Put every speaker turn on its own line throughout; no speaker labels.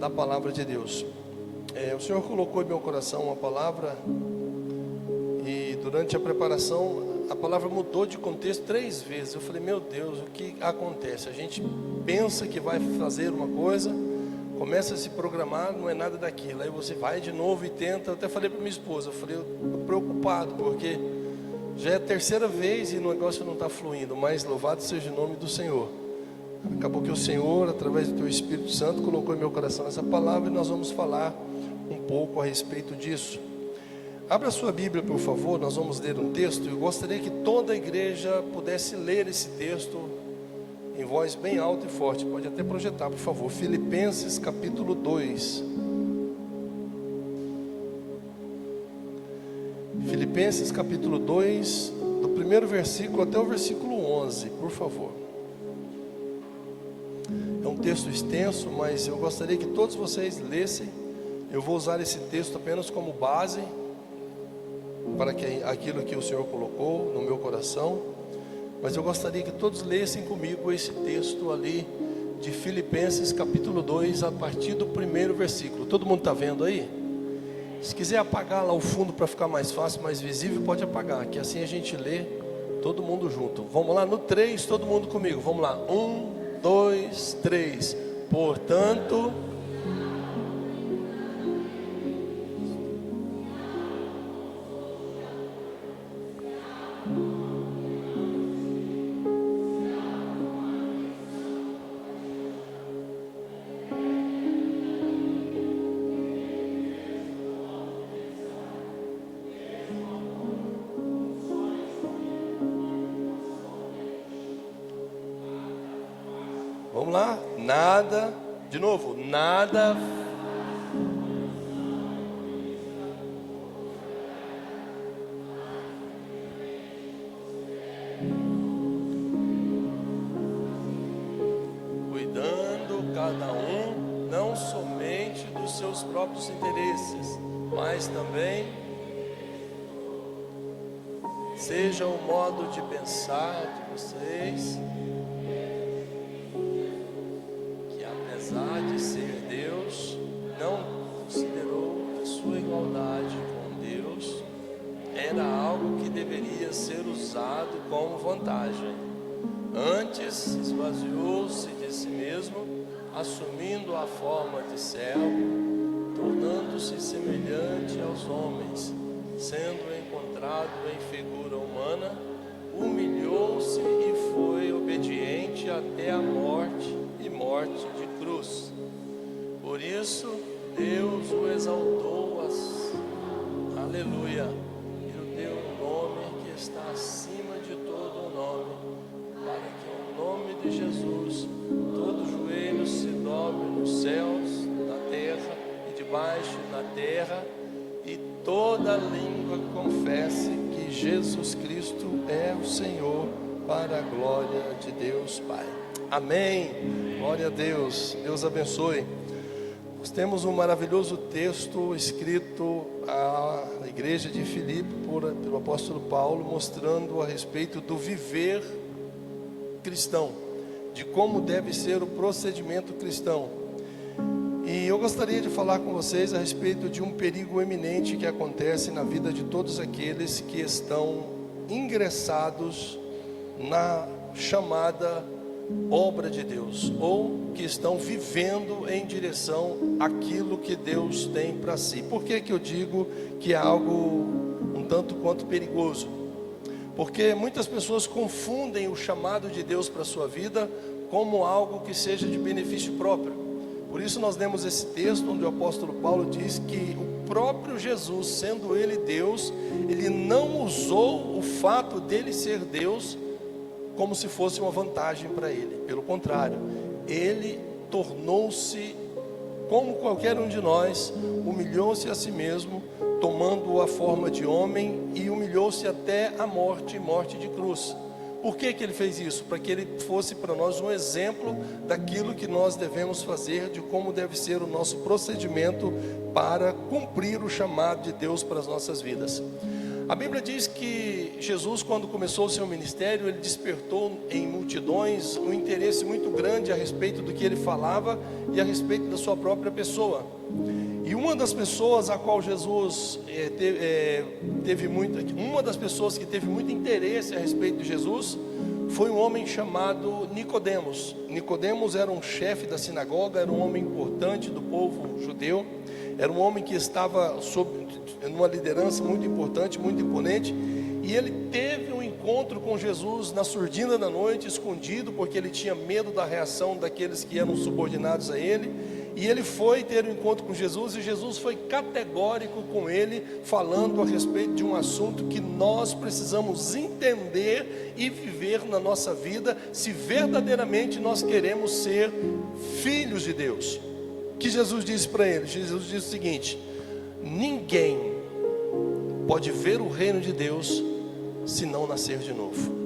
da palavra de Deus. O Senhor colocou em meu coração uma palavra e durante a preparação a palavra mudou de contexto 3 vezes. Eu falei, meu Deus, o que acontece? A gente pensa que vai fazer uma coisa, começa a se programar, não é nada daquilo. Aí você vai de novo e tenta. Eu até falei para minha esposa, eu falei, eu estou preocupado, porque já é a 3ª vez e o negócio não está fluindo. Mas louvado seja o nome do Senhor. Acabou que o Senhor, através do teu Espírito Santo, colocou em meu coração essa palavra e nós vamos falar um pouco a respeito disso. Abra a sua Bíblia, por favor, nós vamos ler um texto. Eu gostaria que toda a igreja pudesse ler esse texto em voz bem alta e forte. Pode até projetar, por favor. Filipenses capítulo 2. Filipenses capítulo 2, do primeiro versículo até o versículo 11, por favor. É um texto extenso, mas eu gostaria que todos vocês lessem. Eu vou usar esse texto apenas como base para que aquilo que o Senhor colocou no meu coração, mas eu gostaria que todos lessem comigo esse texto ali de Filipenses capítulo 2, a partir do primeiro versículo. Todo mundo está vendo aí? Se quiser apagar lá o fundo para ficar mais fácil, mais visível, pode apagar, que assim a gente lê todo mundo junto. Vamos lá, no 3, todo mundo comigo, vamos lá, 1, 2, 3, portanto... Vamos lá, nada, de novo, nada. Cuidando cada um, não somente dos seus próprios interesses, mas também seja o modo de pensar de vocês. Apesar de ser Deus, não considerou a sua igualdade com Deus era algo que deveria ser usado como vantagem. Antes, esvaziou-se de si mesmo, assumindo a forma de servo, tornando-se semelhante aos homens, sendo encontrado em figura humana, humilhou-se e foi obediente até a morte e morte de cruz. Por isso Deus o exaltou, aleluia, e o deu um nome que está acima de todo nome, para que no nome de Jesus todo joelho se dobre nos céus, na terra e debaixo da terra, e toda língua confesse que Jesus Cristo é o Senhor, para a glória de Deus Pai. Amém. Glória a Deus. Deus abençoe. Nós temos um maravilhoso texto escrito à igreja de Filipe pelo apóstolo Paulo, mostrando a respeito do viver cristão, de como deve ser o procedimento cristão. E eu gostaria de falar com vocês a respeito de um perigo eminente que acontece na vida de todos aqueles que estão ingressados na chamada obra de Deus, ou que estão vivendo em direção àquilo que Deus tem para si. Por que eu digo que é algo um tanto quanto perigoso? Porque muitas pessoas confundem o chamado de Deus para a sua vida como algo que seja de benefício próprio. Por isso nós lemos esse texto onde o apóstolo Paulo diz que o próprio Jesus, sendo ele Deus, ele não usou o fato dele ser Deus como se fosse uma vantagem para ele. Pelo contrário, ele tornou-se como qualquer um de nós, humilhou-se a si mesmo, tomando a forma de homem, e humilhou-se até a morte, morte de cruz. Por que ele fez isso? Para que ele fosse para nós um exemplo daquilo que nós devemos fazer, de como deve ser o nosso procedimento para cumprir o chamado de Deus para as nossas vidas. A Bíblia diz que Jesus, quando começou o seu ministério, ele despertou em multidões um interesse muito grande a respeito do que ele falava e a respeito da sua própria pessoa. E uma das pessoas a qual Jesus uma das pessoas que teve muito interesse a respeito de Jesus foi um homem chamado Nicodemos. Nicodemos era um chefe da sinagoga, era um homem importante do povo judeu, era um homem que estava sob uma liderança muito importante, muito imponente, e ele teve um encontro com Jesus na surdina da noite, escondido, porque ele tinha medo da reação daqueles que eram subordinados a ele. E ele foi ter um encontro com Jesus, e Jesus foi categórico com ele, falando a respeito de um assunto que nós precisamos entender e viver na nossa vida, se verdadeiramente nós queremos ser filhos de Deus. O que Jesus disse para ele? Jesus disse o seguinte: ninguém pode ver o reino de Deus se não nascer de novo.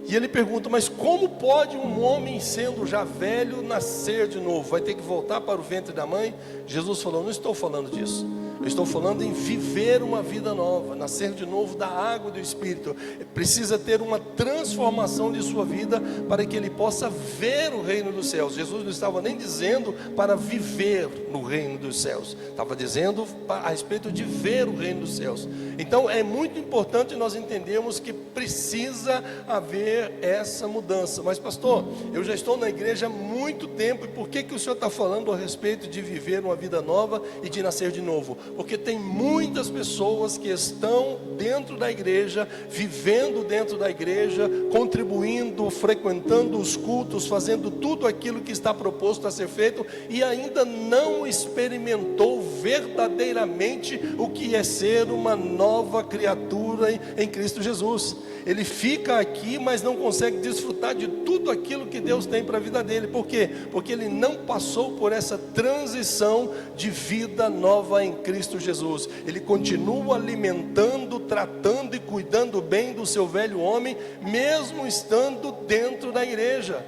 E ele pergunta: mas como pode um homem, sendo já velho, nascer de novo? Vai ter que voltar para o ventre da mãe? Jesus falou: não estou falando disso. Eu estou falando em viver uma vida nova, nascer de novo da água e do Espírito. Precisa ter uma transformação de sua vida para que ele possa ver o reino dos céus. Jesus não estava nem dizendo para viver no reino dos céus, estava dizendo a respeito de ver o reino dos céus. Então é muito importante nós entendermos que precisa haver essa mudança. Mas pastor, eu já estou na igreja há muito tempo, e por que o senhor está falando a respeito de viver uma vida nova e de nascer de novo? Porque tem muitas pessoas que estão dentro da igreja, vivendo dentro da igreja, contribuindo, frequentando os cultos, fazendo tudo aquilo que está proposto a ser feito, e ainda não experimentou verdadeiramente o que é ser uma nova criatura em Cristo Jesus. Ele fica aqui, mas não consegue desfrutar de tudo aquilo que Deus tem para a vida dele. Por quê? Porque ele não passou por essa transição de vida nova em Cristo Jesus. Ele continua alimentando, tratando e cuidando bem do seu velho homem, mesmo estando dentro da igreja.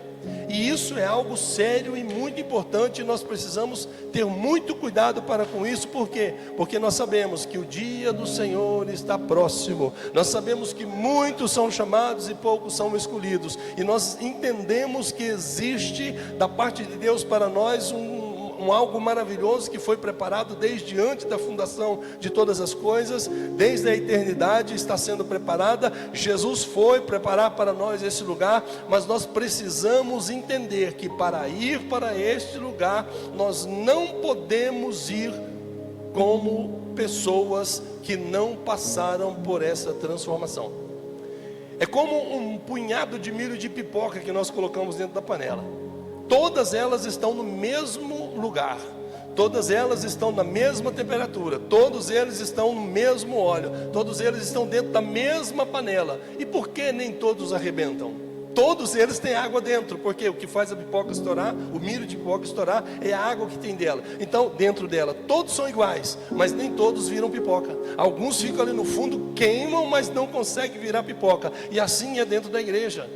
E isso é algo sério e muito importante, e nós precisamos ter muito cuidado para com isso. Por quê? Porque nós sabemos que o dia do Senhor está próximo. Nós sabemos que muitos são chamados e poucos são escolhidos. E nós entendemos que existe da parte de Deus para nós algo maravilhoso que foi preparado desde antes da fundação de todas as coisas, desde a eternidade está sendo preparada. Jesus foi preparar para nós esse lugar, mas nós precisamos entender que para ir para este lugar, nós não podemos ir como pessoas que não passaram por essa transformação. É como um punhado de milho de pipoca que nós colocamos dentro da panela. Todas elas estão no mesmo lugar, todas elas estão na mesma temperatura, todos eles estão no mesmo óleo, todos eles estão dentro da mesma panela. E por que nem todos arrebentam? Todos eles têm água dentro, porque o que faz a pipoca estourar, o milho de pipoca estourar, é a água que tem dela. Então, dentro dela, todos são iguais, mas nem todos viram pipoca. Alguns ficam ali no fundo, queimam, mas não conseguem virar pipoca. E assim é dentro da igreja.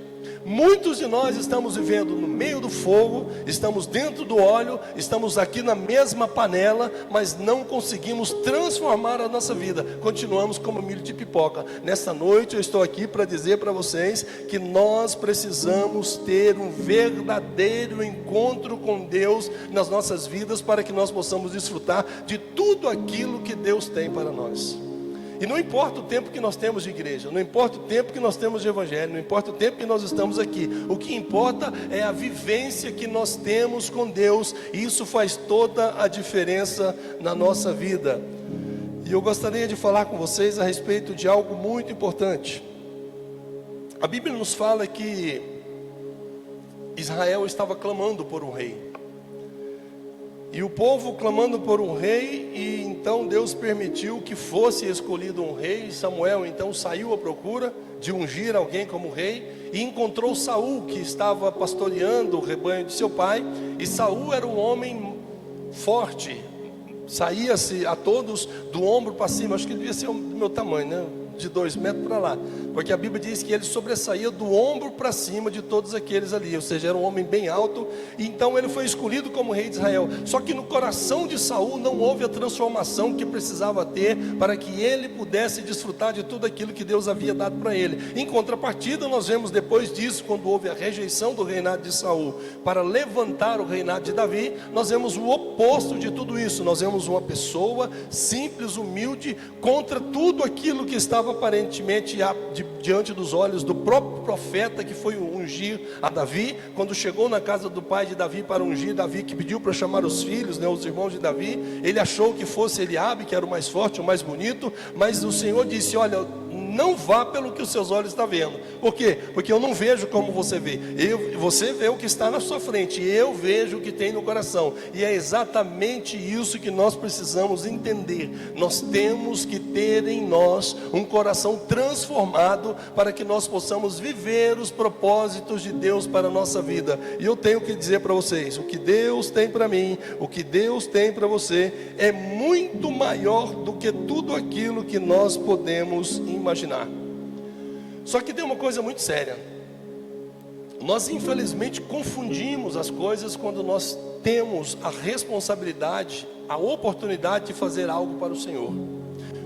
Muitos de nós estamos vivendo no meio do fogo, estamos dentro do óleo, estamos aqui na mesma panela, mas não conseguimos transformar a nossa vida, continuamos como milho de pipoca. Nesta noite eu estou aqui para dizer para vocês que nós precisamos ter um verdadeiro encontro com Deus nas nossas vidas, para que nós possamos desfrutar de tudo aquilo que Deus tem para nós. E não importa o tempo que nós temos de igreja, não importa o tempo que nós temos de evangelho, não importa o tempo que nós estamos aqui, o que importa é a vivência que nós temos com Deus, e isso faz toda a diferença na nossa vida. E eu gostaria de falar com vocês a respeito de algo muito importante. A Bíblia nos fala que Israel estava clamando por um rei. E o povo clamando por um rei, e então Deus permitiu que fosse escolhido um rei. Samuel então saiu à procura de ungir alguém como rei, e encontrou Saul, que estava pastoreando o rebanho de seu pai. E Saul era um homem forte, saía-se a todos do ombro para cima. Acho que ele devia ser do meu tamanho, né?
de 2 metros para lá, porque a Bíblia diz que ele sobressaía do ombro para cima de todos aqueles ali, ou seja, era um homem bem alto. E então ele foi escolhido como rei de Israel. Só que no coração de Saul não houve a transformação que precisava ter para que ele pudesse desfrutar de tudo aquilo que Deus havia dado para ele. Em contrapartida, nós vemos depois disso, quando houve a rejeição do reinado de Saul para levantar o reinado de Davi, nós vemos o oposto de tudo isso. Nós vemos uma pessoa simples, humilde, contra tudo aquilo que estava aparentemente diante dos olhos do próprio profeta que foi ungir a Davi. Quando chegou na casa do pai de Davi para ungir Davi, que pediu para chamar os filhos, os irmãos de Davi, ele achou que fosse Eliabe, que era o mais forte, o mais bonito, mas o Senhor disse: olha, não vá pelo que os seus olhos estão vendo. Por quê? Porque eu não vejo como você vê. Você vê o que está na sua frente, eu vejo o que tem no coração. E é exatamente isso que nós precisamos entender. Nós temos que ter em nós um coração transformado para que nós possamos viver os propósitos de Deus para a nossa vida. E eu tenho que dizer para vocês, o que Deus tem para mim, o que Deus tem para você, é muito maior do que tudo aquilo que nós podemos imaginar. Só que tem uma coisa muito séria. Nós infelizmente confundimos as coisas quando nós temos a responsabilidade, a oportunidade de fazer algo para o Senhor.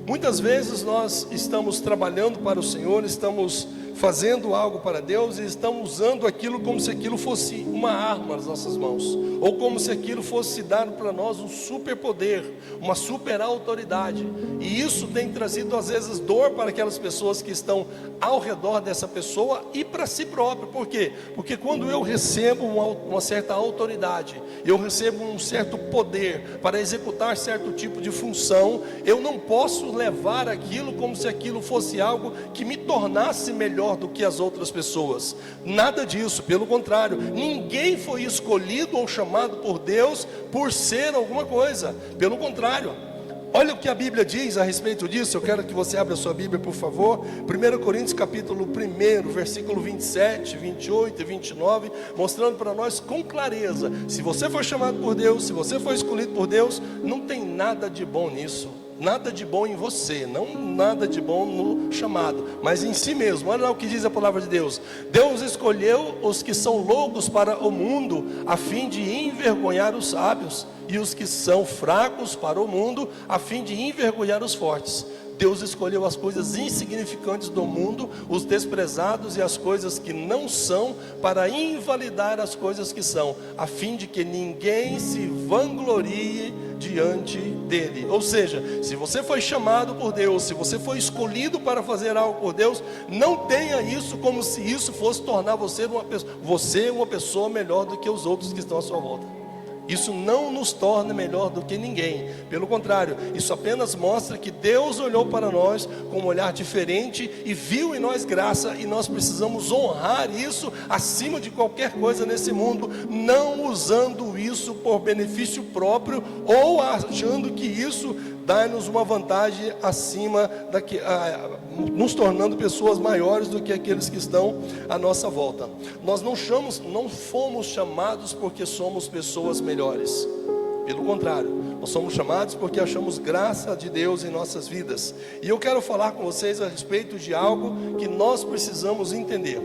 Muitas vezes nós estamos trabalhando para o Senhor, estamos fazendo algo para Deus e estamos usando aquilo como se aquilo fosse uma arma nas nossas mãos, ou como se aquilo fosse dar para nós um superpoder, uma super autoridade. E isso tem trazido às vezes dor para aquelas pessoas que estão ao redor dessa pessoa e para si próprio. Por quê? Porque quando eu recebo uma certa autoridade, eu recebo um certo poder para executar certo tipo de função, eu não posso levar aquilo como se aquilo fosse algo que me tornasse melhor do que as outras pessoas. Nada disso, pelo contrário, ninguém foi escolhido ou chamado por Deus por ser alguma coisa. Pelo contrário, olha o que a Bíblia diz a respeito disso. Eu quero que você abra a sua Bíblia, por favor. 1 Coríntios capítulo 1, versículo 27, 28 e 29, mostrando para nós com clareza: se você foi chamado por Deus, se você foi escolhido por Deus, não tem nada de bom nisso. Nada de bom em você, não nada de bom no chamado, mas em si mesmo. Olha lá o que diz a palavra de Deus: Deus escolheu os que são loucos para o mundo, a fim de envergonhar os sábios, e os que são fracos para o mundo, a fim de envergonhar os fortes. Deus escolheu as coisas insignificantes do mundo, os desprezados e as coisas que não são, para invalidar as coisas que são, a fim de que ninguém se vanglorie diante dele. Ou seja, se você foi chamado por Deus, se você foi escolhido para fazer algo por Deus, não tenha isso como se isso fosse tornar você uma pessoa melhor do que os outros que estão à sua volta. Isso não nos torna melhor do que ninguém. Pelo contrário, isso apenas mostra que Deus olhou para nós com um olhar diferente e viu em nós graça, e nós precisamos honrar isso acima de qualquer coisa nesse mundo, não usando isso por benefício próprio ou achando que isso dá-nos uma vantagem acima nos tornando pessoas maiores do que aqueles que estão à nossa volta. Nós não fomos chamados porque somos pessoas melhores. Pelo contrário, nós somos chamados porque achamos graça de Deus em nossas vidas. E eu quero falar com vocês a respeito de algo que nós precisamos entender.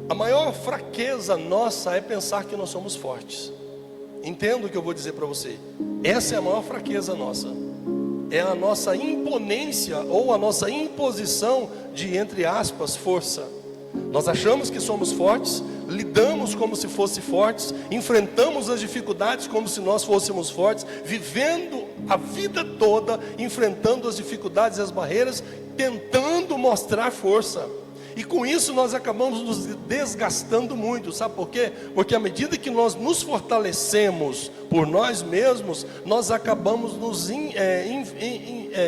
A maior fraqueza nossa é pensar que nós somos fortes. Entenda o que eu vou dizer para você. Essa é a maior fraqueza nossa. É a nossa imponência ou a nossa imposição de, entre aspas, força. Nós achamos que somos fortes, lidamos como se fossem fortes, enfrentamos as dificuldades como se nós fôssemos fortes, vivendo a vida toda, enfrentando as dificuldades e as barreiras, tentando mostrar força. E com isso nós acabamos nos desgastando muito. Sabe por quê? Porque à medida que nós nos fortalecemos por nós mesmos, nós acabamos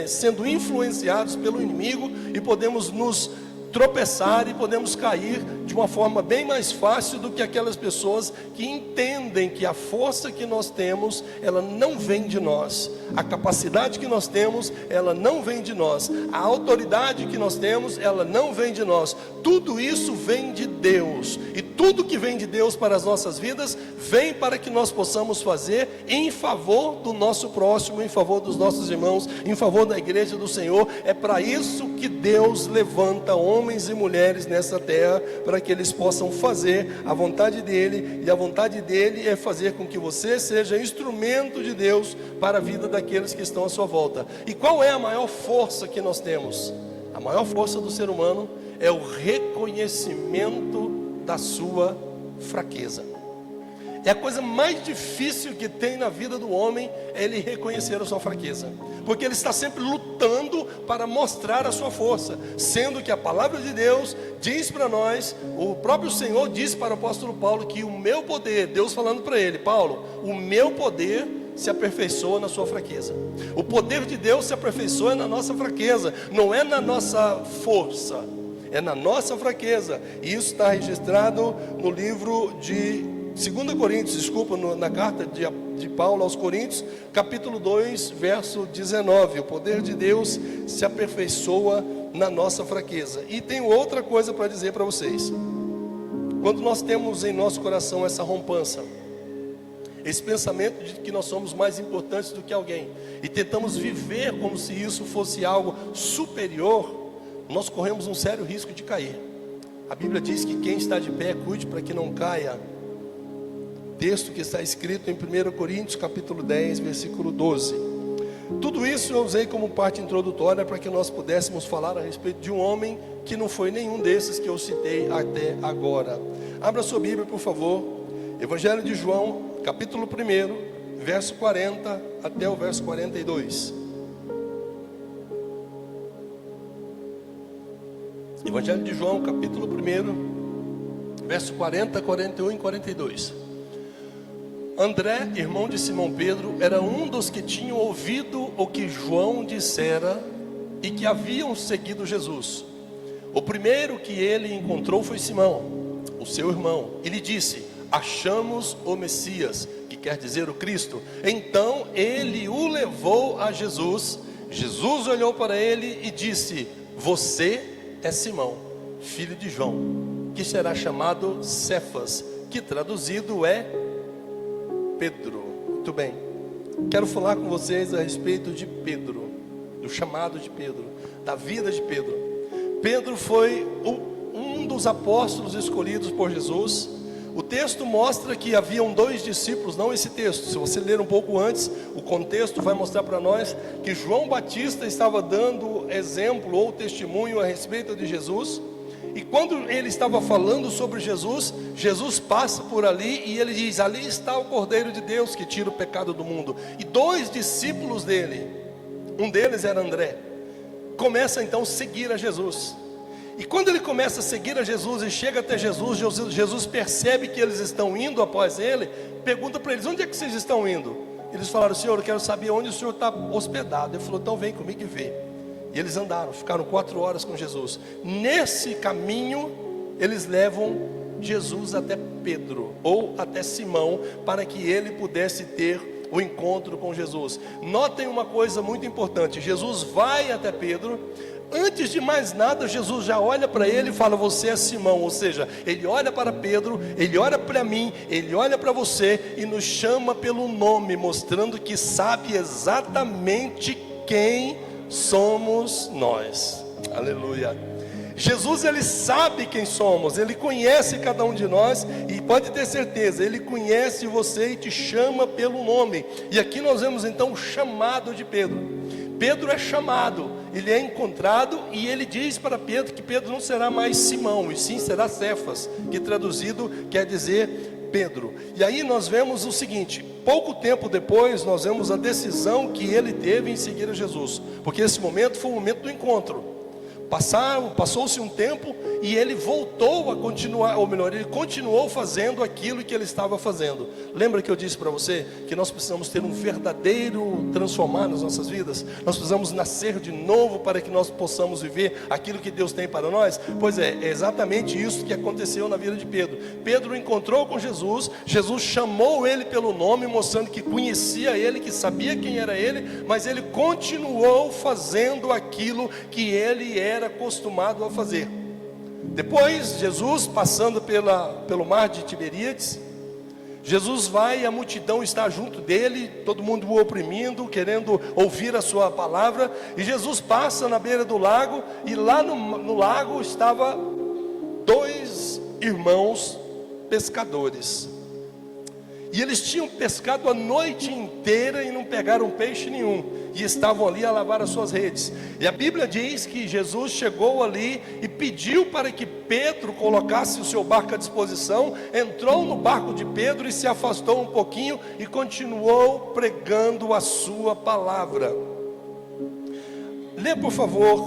sendo influenciados pelo inimigo e podemos nos tropeçar e podemos cair de uma forma bem mais fácil do que aquelas pessoas que entendem que a força que nós temos, ela não vem de nós. A capacidade que nós temos, ela não vem de nós. A autoridade que nós temos, ela não vem de nós. Tudo isso vem de Deus. E tudo que vem de Deus para as nossas vidas, vem para que nós possamos fazer em favor do nosso próximo, em favor dos nossos irmãos, em favor da igreja do Senhor. É para isso que Deus levanta homens e mulheres nessa terra, para que eles possam fazer a vontade dEle, e a vontade dEle é fazer com que você seja instrumento de Deus para a vida daqueles que estão à sua volta. E qual é a maior força que nós temos? A maior força do ser humano é o reconhecimento da sua fraqueza. É a coisa mais difícil que tem na vida do homem, é ele reconhecer a sua fraqueza, porque ele está sempre lutando para mostrar a sua força, sendo que a palavra de Deus diz para nós, o próprio Senhor disse para o apóstolo Paulo, que o meu poder, Deus falando para ele: Paulo, o meu poder se aperfeiçoa na sua fraqueza. O poder de Deus se aperfeiçoa na nossa fraqueza, não é na nossa força, é na nossa fraqueza. E isso está registrado no livro de 2 Coríntios, na carta de Paulo aos Coríntios, capítulo 2, verso 19. O poder de Deus se aperfeiçoa na nossa fraqueza. E tenho outra coisa para dizer para vocês. Quando nós temos em nosso coração essa rompança, esse pensamento de que nós somos mais importantes do que alguém, e tentamos viver como se isso fosse algo superior, nós corremos um sério risco de cair. A Bíblia diz que quem está de pé, cuide para que não caia. Texto que está escrito em 1 Coríntios capítulo 10, versículo 12. Tudo isso eu usei como parte introdutória para que nós pudéssemos falar a respeito de um homem que não foi nenhum desses que eu citei até agora. Abra sua Bíblia, por favor. Evangelho de João, capítulo 1, verso 40 até o verso 42. Evangelho de João, capítulo 1, verso 40, 41 e 42. André, irmão de Simão Pedro, era um dos que tinham ouvido o que João dissera e que haviam seguido Jesus. O primeiro que ele encontrou foi Simão, o seu irmão. Ele disse: achamos o Messias, que quer dizer o Cristo. Então ele o levou a Jesus. Jesus olhou para ele e disse: você é Simão, filho de João, que será chamado Cefas, que traduzido é Pedro. Muito bem, quero falar com vocês a respeito de Pedro, do chamado de Pedro, da vida de Pedro. Pedro foi um dos apóstolos escolhidos por Jesus. O texto mostra que haviam 2 discípulos, não esse texto, se você ler um pouco antes, o contexto vai mostrar para nós que João Batista estava dando exemplo ou testemunho a respeito de Jesus. E quando ele estava falando sobre Jesus, Jesus passa por ali e ele diz: ali está o Cordeiro de Deus que tira o pecado do mundo. E 2 discípulos dele, um deles era André, começa então a seguir a Jesus. E quando ele começa a seguir a Jesus e chega até Jesus, Jesus percebe que eles estão indo após ele, pergunta para eles: onde é que vocês estão indo? Eles falaram: Senhor, eu quero saber onde o Senhor está hospedado. Ele falou: então vem comigo e vê. E eles andaram, ficaram 4 horas com Jesus. Nesse caminho, eles levam Jesus até Pedro, ou até Simão, para que ele pudesse ter o encontro com Jesus. Notem uma coisa muito importante: Jesus vai até Pedro. Antes de mais nada, Jesus já olha para ele e fala: você é Simão. Ou seja, ele olha para Pedro, ele olha para mim, ele olha para você e nos chama pelo nome, mostrando que sabe exatamente quem somos nós. Aleluia. Jesus, ele sabe quem somos, ele conhece cada um de nós, e pode ter certeza, ele conhece você e te chama pelo nome. E aqui nós vemos então o chamado de Pedro. Pedro é chamado, ele é encontrado, e ele diz para Pedro que Pedro não será mais Simão, e sim será Cefas, que traduzido quer dizer Pedro. E aí nós vemos o seguinte: pouco tempo depois nós vemos a decisão que ele teve em seguir a Jesus, porque esse momento foi o momento do encontro. Passou-se um tempo e ele voltou a continuar, ou melhor, ele continuou fazendo aquilo que ele estava fazendo. Lembra que eu disse para você que nós precisamos ter um verdadeiro transformar nas nossas vidas? Nós precisamos nascer de novo para que nós possamos viver aquilo que Deus tem para nós? Pois é exatamente isso que aconteceu na vida de Pedro. Pedro encontrou com Jesus, Jesus chamou ele pelo nome, mostrando que conhecia ele, que sabia quem era ele, mas ele continuou fazendo aquilo que ele era acostumado a fazer. Depois, Jesus passando pelo mar de Tiberíades, Jesus vai e a multidão está junto dele, todo mundo o oprimindo, querendo ouvir a sua palavra, e Jesus passa na beira do lago, e lá no lago estava 2 irmãos pescadores, e eles tinham pescado a noite inteira e não pegaram peixe nenhum, e estavam ali a lavar as suas redes. E a Bíblia diz que Jesus chegou ali e pediu para que Pedro colocasse o seu barco à disposição, entrou no barco de Pedro e se afastou um pouquinho e continuou pregando a sua palavra. Lê por favor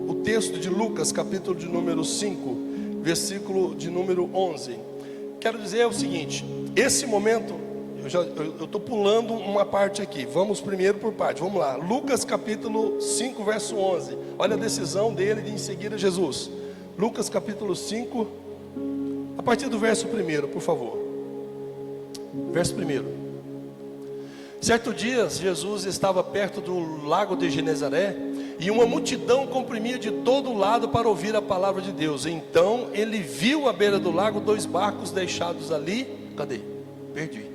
o texto de Lucas, capítulo de número 5, versículo de número 11. Quero dizer o seguinte: esse momento, eu estou pulando uma parte aqui, vamos primeiro por parte, vamos lá. Lucas capítulo 5, verso 11, olha a decisão dele de seguir a Jesus. Lucas capítulo 5, a partir do verso 1, por favor. Verso 1. Certo dia, Jesus estava perto do lago de Genezaré, e uma multidão comprimia de todo lado para ouvir a palavra de Deus. Então ele viu à beira do lago 2 barcos deixados ali. Cadê? Perdi.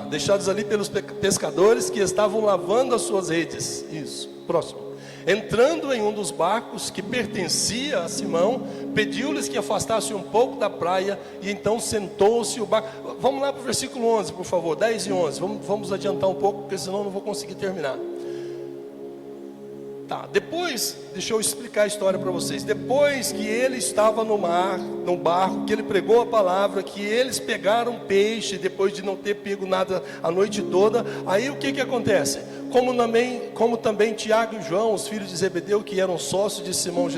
Deixados ali pelos pescadores que estavam lavando as suas redes. Isso, próximo. Entrando em um dos barcos que pertencia a Simão, pediu-lhes que afastassem um pouco da praia, e então sentou-se o barco. Vamos lá para o versículo 11, por favor, 10 e 11. Vamos adiantar um pouco, porque senão eu não vou conseguir terminar. Depois, deixa eu explicar a história para vocês. Depois que ele estava no mar, no barco, que ele pregou a palavra, que eles pegaram peixe, depois de não ter pego nada a noite toda, aí o que acontece? Como também Tiago e João, os filhos de Zebedeu, que eram sócios de Simão,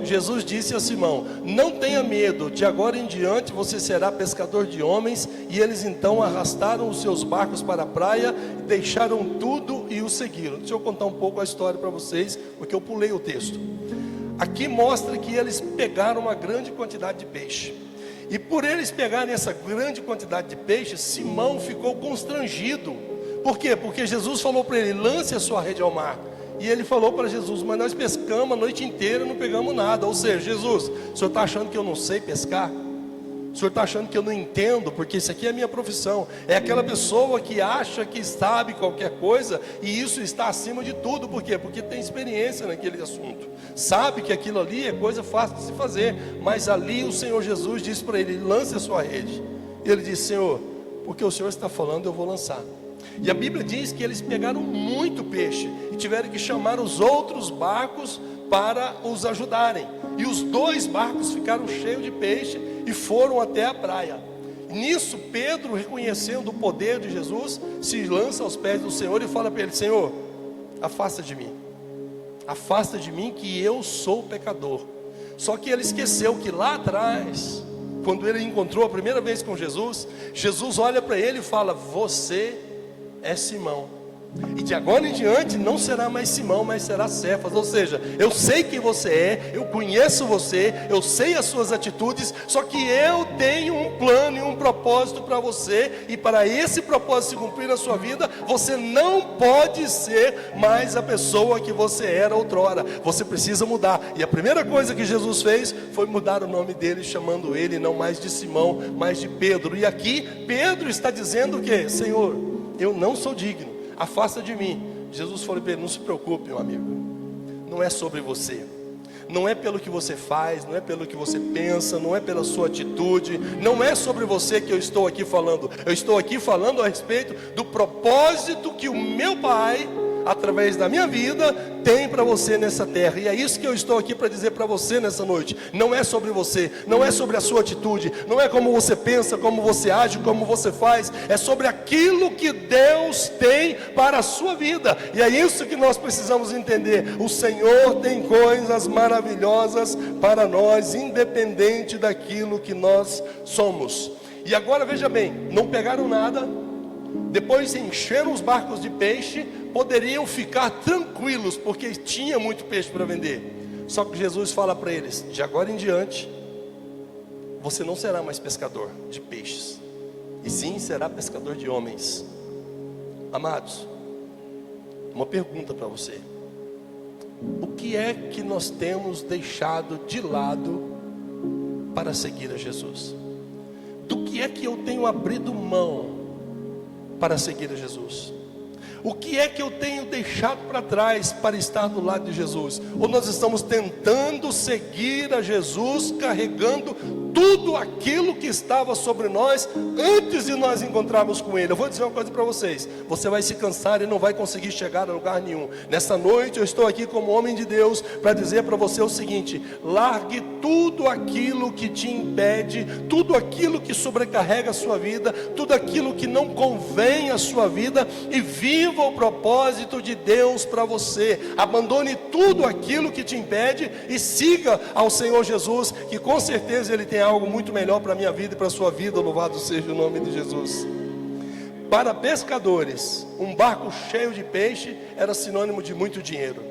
Jesus disse a Simão: não tenha medo, de agora em diante você será pescador de homens. E eles então arrastaram os seus barcos para a praia, deixaram tudo e o seguiram. Deixa eu contar um pouco a história para vocês, porque eu pulei o texto. Aqui mostra que eles pegaram uma grande quantidade de peixe, e por eles pegarem essa grande quantidade de peixe, Simão ficou constrangido. Por quê? Porque Jesus falou para ele: lance a sua rede ao mar. E ele falou para Jesus: mas nós pescamos a noite inteira e não pegamos nada. Ou seja, Jesus, o senhor está achando que eu não sei pescar? O senhor está achando que eu não entendo? Porque isso aqui é a minha profissão. É aquela pessoa que acha que sabe qualquer coisa, e isso está acima de tudo. Por quê? Porque tem experiência naquele assunto, sabe que aquilo ali é coisa fácil de se fazer. Mas ali o Senhor Jesus disse para ele: lance a sua rede. E ele disse: Senhor, porque o Senhor está falando, eu vou lançar. E a Bíblia diz que eles pegaram muito peixe e tiveram que chamar os outros barcos para os ajudarem. E os 2 barcos ficaram cheios de peixe e foram até a praia. Nisso, Pedro, reconhecendo o poder de Jesus, se lança aos pés do Senhor e fala para ele: Senhor, afasta de mim que eu sou pecador. Só que ele esqueceu que lá atrás, quando ele encontrou a primeira vez com Jesus, Jesus olha para ele e fala: você é Simão, e de agora em diante não será mais Simão, mas será Cefas. Ou seja, eu sei quem você é, eu conheço você, eu sei as suas atitudes, só que eu tenho um plano e um propósito para você, e para esse propósito se cumprir na sua vida, você não pode ser mais a pessoa que você era outrora. Você precisa mudar. E a primeira coisa que Jesus fez foi mudar o nome dele, chamando ele não mais de Simão, mas de Pedro. E aqui Pedro está dizendo o quê? Senhor, eu não sou digno, afasta de mim. Jesus falou para ele: não se preocupe, meu amigo, não é sobre você, não é pelo que você faz, não é pelo que você pensa, não é pela sua atitude, não é sobre você que eu estou aqui falando. Eu estou aqui falando a respeito do propósito que o meu Pai, através da minha vida, tem para você nessa terra. E é isso que eu estou aqui para dizer para você nessa noite. Não é sobre você, não é sobre a sua atitude, não é como você pensa, como você age, como você faz. É sobre aquilo que Deus tem para a sua vida. E é isso que nós precisamos entender. O Senhor tem coisas maravilhosas para nós, independente daquilo que nós somos. E agora veja bem, não pegaram nada, depois encheram os barcos de peixe, poderiam ficar tranquilos, porque tinha muito peixe para vender. Só que Jesus fala para eles: de agora em diante, você não será mais pescador de peixes, e sim será pescador de homens. Amados, uma pergunta para você: o que é que nós temos deixado de lado para seguir a Jesus? Do que é que eu tenho abrido mão para seguir a Jesus? O que é que eu tenho deixado para trás para estar do lado de Jesus? Ou nós estamos tentando seguir a Jesus, carregando tudo aquilo que estava sobre nós antes de nós encontrarmos com Ele? Eu vou dizer uma coisa para vocês: você vai se cansar e não vai conseguir chegar a lugar nenhum. Nessa noite eu estou aqui como homem de Deus para dizer para você o seguinte: largue tudo aquilo que te impede, tudo aquilo que sobrecarrega a sua vida, tudo aquilo que não convém à sua vida, e viva o propósito de Deus para você. Abandone tudo aquilo que te impede e siga ao Senhor Jesus, que com certeza Ele tem algo muito melhor para a minha vida e para a sua vida. Louvado seja o nome de Jesus. Para pescadores, um barco cheio de peixe era sinônimo de muito dinheiro.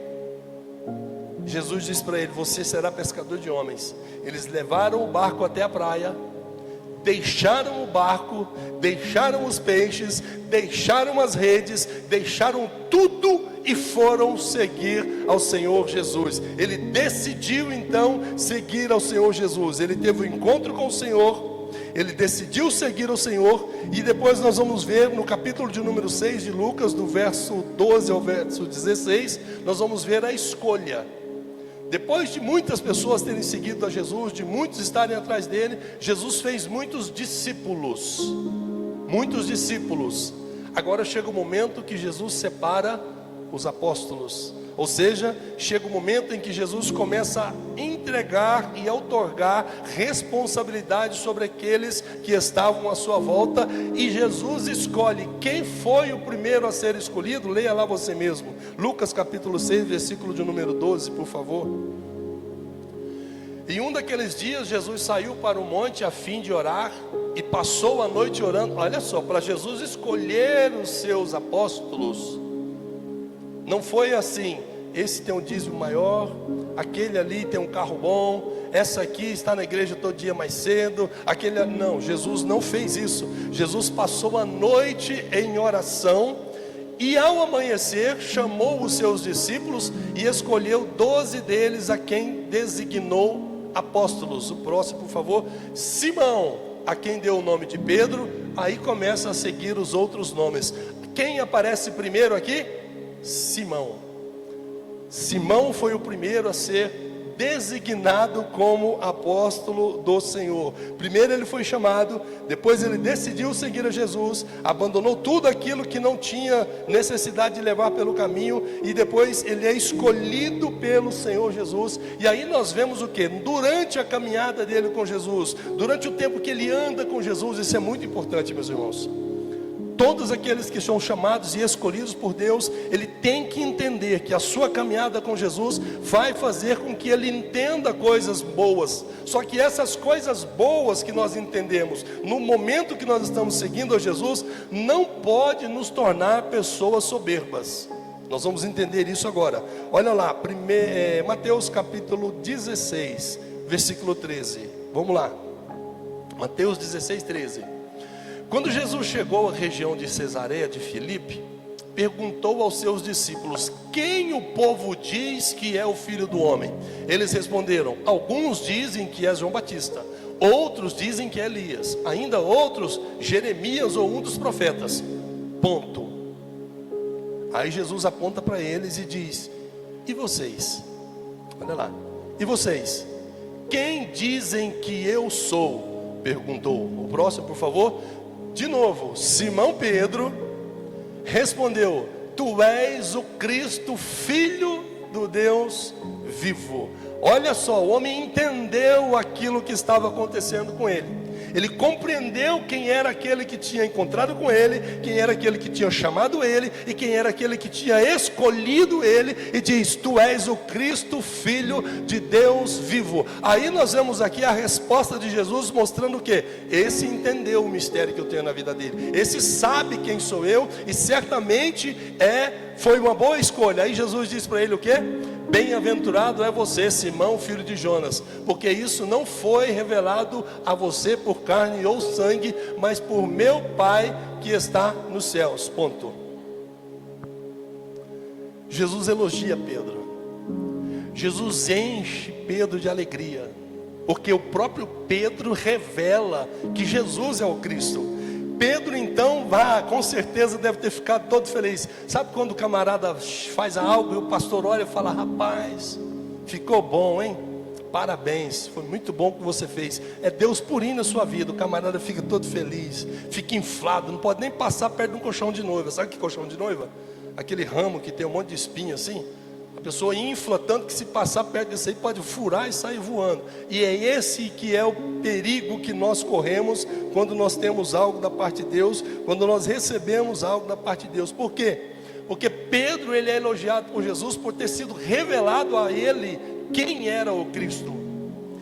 Jesus disse para ele: você será pescador de homens. Eles levaram o barco até a praia, deixaram o barco, deixaram os peixes, deixaram as redes, deixaram tudo e foram seguir ao Senhor Jesus. Ele decidiu então seguir ao Senhor Jesus. Ele teve um encontro com o Senhor, ele decidiu seguir o Senhor. E depois nós vamos ver no capítulo de número 6 de Lucas, do verso 12 ao verso 16, nós vamos ver a escolha. Depois de muitas pessoas terem seguido a Jesus, de muitos estarem atrás dele, Jesus fez muitos discípulos. Muitos discípulos. Agora chega o momento que Jesus separa os apóstolos. Ou seja, chega o momento em que Jesus começa a entregar e a outorgar responsabilidade sobre aqueles que estavam à sua volta. E Jesus escolhe quem foi o primeiro a ser escolhido. Leia lá você mesmo, Lucas capítulo 6, versículo de número 12, por favor. Em um daqueles dias, Jesus saiu para o monte a fim de orar, e passou a noite orando. Olha só, para Jesus escolher os seus apóstolos, não foi assim: esse tem um dízimo maior, aquele ali tem um carro bom, essa aqui está na igreja todo dia mais cedo, aquele... Não, Jesus não fez isso. Jesus passou a noite em oração, e ao amanhecer chamou os seus discípulos e escolheu 12 deles, a quem designou apóstolos. O próximo, por favor. Simão, a quem deu o nome de Pedro. Aí começa a seguir os outros nomes. Quem aparece primeiro aqui? Simão. Simão foi o primeiro a ser designado como apóstolo do Senhor. Primeiro ele foi chamado, depois ele decidiu seguir a Jesus, abandonou tudo aquilo que não tinha necessidade de levar pelo caminho, e depois ele é escolhido pelo Senhor Jesus. E aí nós vemos o que? Durante a caminhada dele com Jesus, durante o tempo que ele anda com Jesus, isso é muito importante, meus irmãos. Todos aqueles que são chamados e escolhidos por Deus, ele tem que entender que a sua caminhada com Jesus vai fazer com que ele entenda coisas boas. Só que essas coisas boas que nós entendemos no momento que nós estamos seguindo a Jesus, não pode nos tornar pessoas soberbas. Nós vamos entender isso agora. Olha lá, Mateus capítulo 16, versículo 13. Vamos lá, Mateus 16, 13. Quando Jesus chegou à região de Cesareia de Filipe, perguntou aos seus discípulos: quem o povo diz que é o Filho do Homem? Eles responderam: alguns dizem que é João Batista, outros dizem que é Elias, ainda outros Jeremias ou um dos profetas. Ponto. Aí Jesus aponta para eles e diz: e vocês? Olha lá. E vocês? Quem dizem que eu sou? Perguntou. O próximo, por favor. De novo, Simão Pedro respondeu: tu és o Cristo, Filho do Deus vivo. Olha só, o homem entendeu aquilo que estava acontecendo com ele. Ele compreendeu quem era aquele que tinha encontrado com ele, quem era aquele que tinha chamado ele, e quem era aquele que tinha escolhido ele, e diz: tu és o Cristo, Filho de Deus vivo. Aí nós vemos aqui a resposta de Jesus, mostrando o que? Esse entendeu o mistério que eu tenho na vida dele, esse sabe quem sou eu, e certamente foi uma boa escolha. Aí Jesus diz para ele o que? Bem-aventurado é você, Simão, filho de Jonas, porque isso não foi revelado a você por carne ou sangue, mas por meu Pai que está nos céus. Ponto. Jesus elogia Pedro. Jesus enche Pedro de alegria, porque o próprio Pedro revela que Jesus é o Cristo. Pedro então, com certeza deve ter ficado todo feliz. Sabe quando o camarada faz algo e o pastor olha e fala: rapaz, ficou bom, hein? Parabéns, foi muito bom o que você fez. É Deus purinho na sua vida. O camarada fica todo feliz, fica inflado, não pode nem passar perto de um colchão de noiva. Sabe que colchão de noiva? Aquele ramo que tem um monte de espinho assim. A pessoa infla tanto que se passar perto disso aí pode furar e sair voando. E é esse que é o perigo que nós corremos quando nós temos algo da parte de Deus, quando nós recebemos algo da parte de Deus. Por quê? Porque Pedro, ele é elogiado por Jesus por ter sido revelado a ele quem era o Cristo.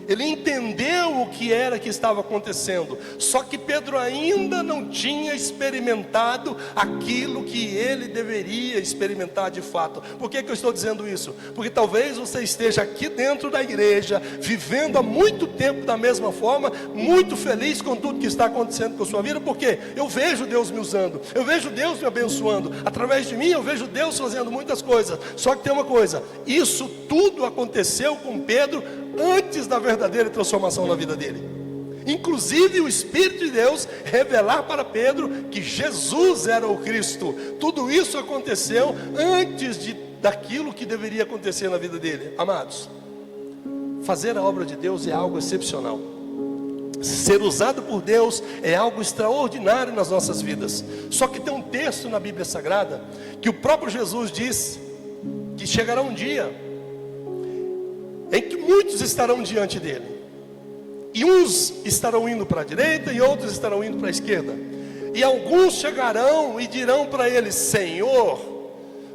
Ele entendeu o que era que estava acontecendo. Só que Pedro ainda não tinha experimentado aquilo que ele deveria experimentar de fato. Por que eu estou dizendo isso? Porque talvez você esteja aqui dentro da igreja, vivendo há muito tempo da mesma forma, muito feliz com tudo que está acontecendo com a sua vida. Porque eu vejo Deus me usando, eu vejo Deus me abençoando. Através de mim eu vejo Deus fazendo muitas coisas. Só que tem uma coisa: isso tudo aconteceu com Pedro antes da verdadeira transformação na vida dele. Inclusive o Espírito de Deus revelar para Pedro que Jesus era o Cristo. Tudo isso aconteceu antes daquilo que deveria acontecer na vida dele. Amados, fazer a obra de Deus é algo excepcional. Ser usado por Deus é algo extraordinário nas nossas vidas. Só que tem um texto na Bíblia Sagrada que o próprio Jesus diz que chegará um dia em que muitos estarão diante dele, e uns estarão indo para a direita e outros estarão indo para a esquerda, e alguns chegarão e dirão para ele: Senhor,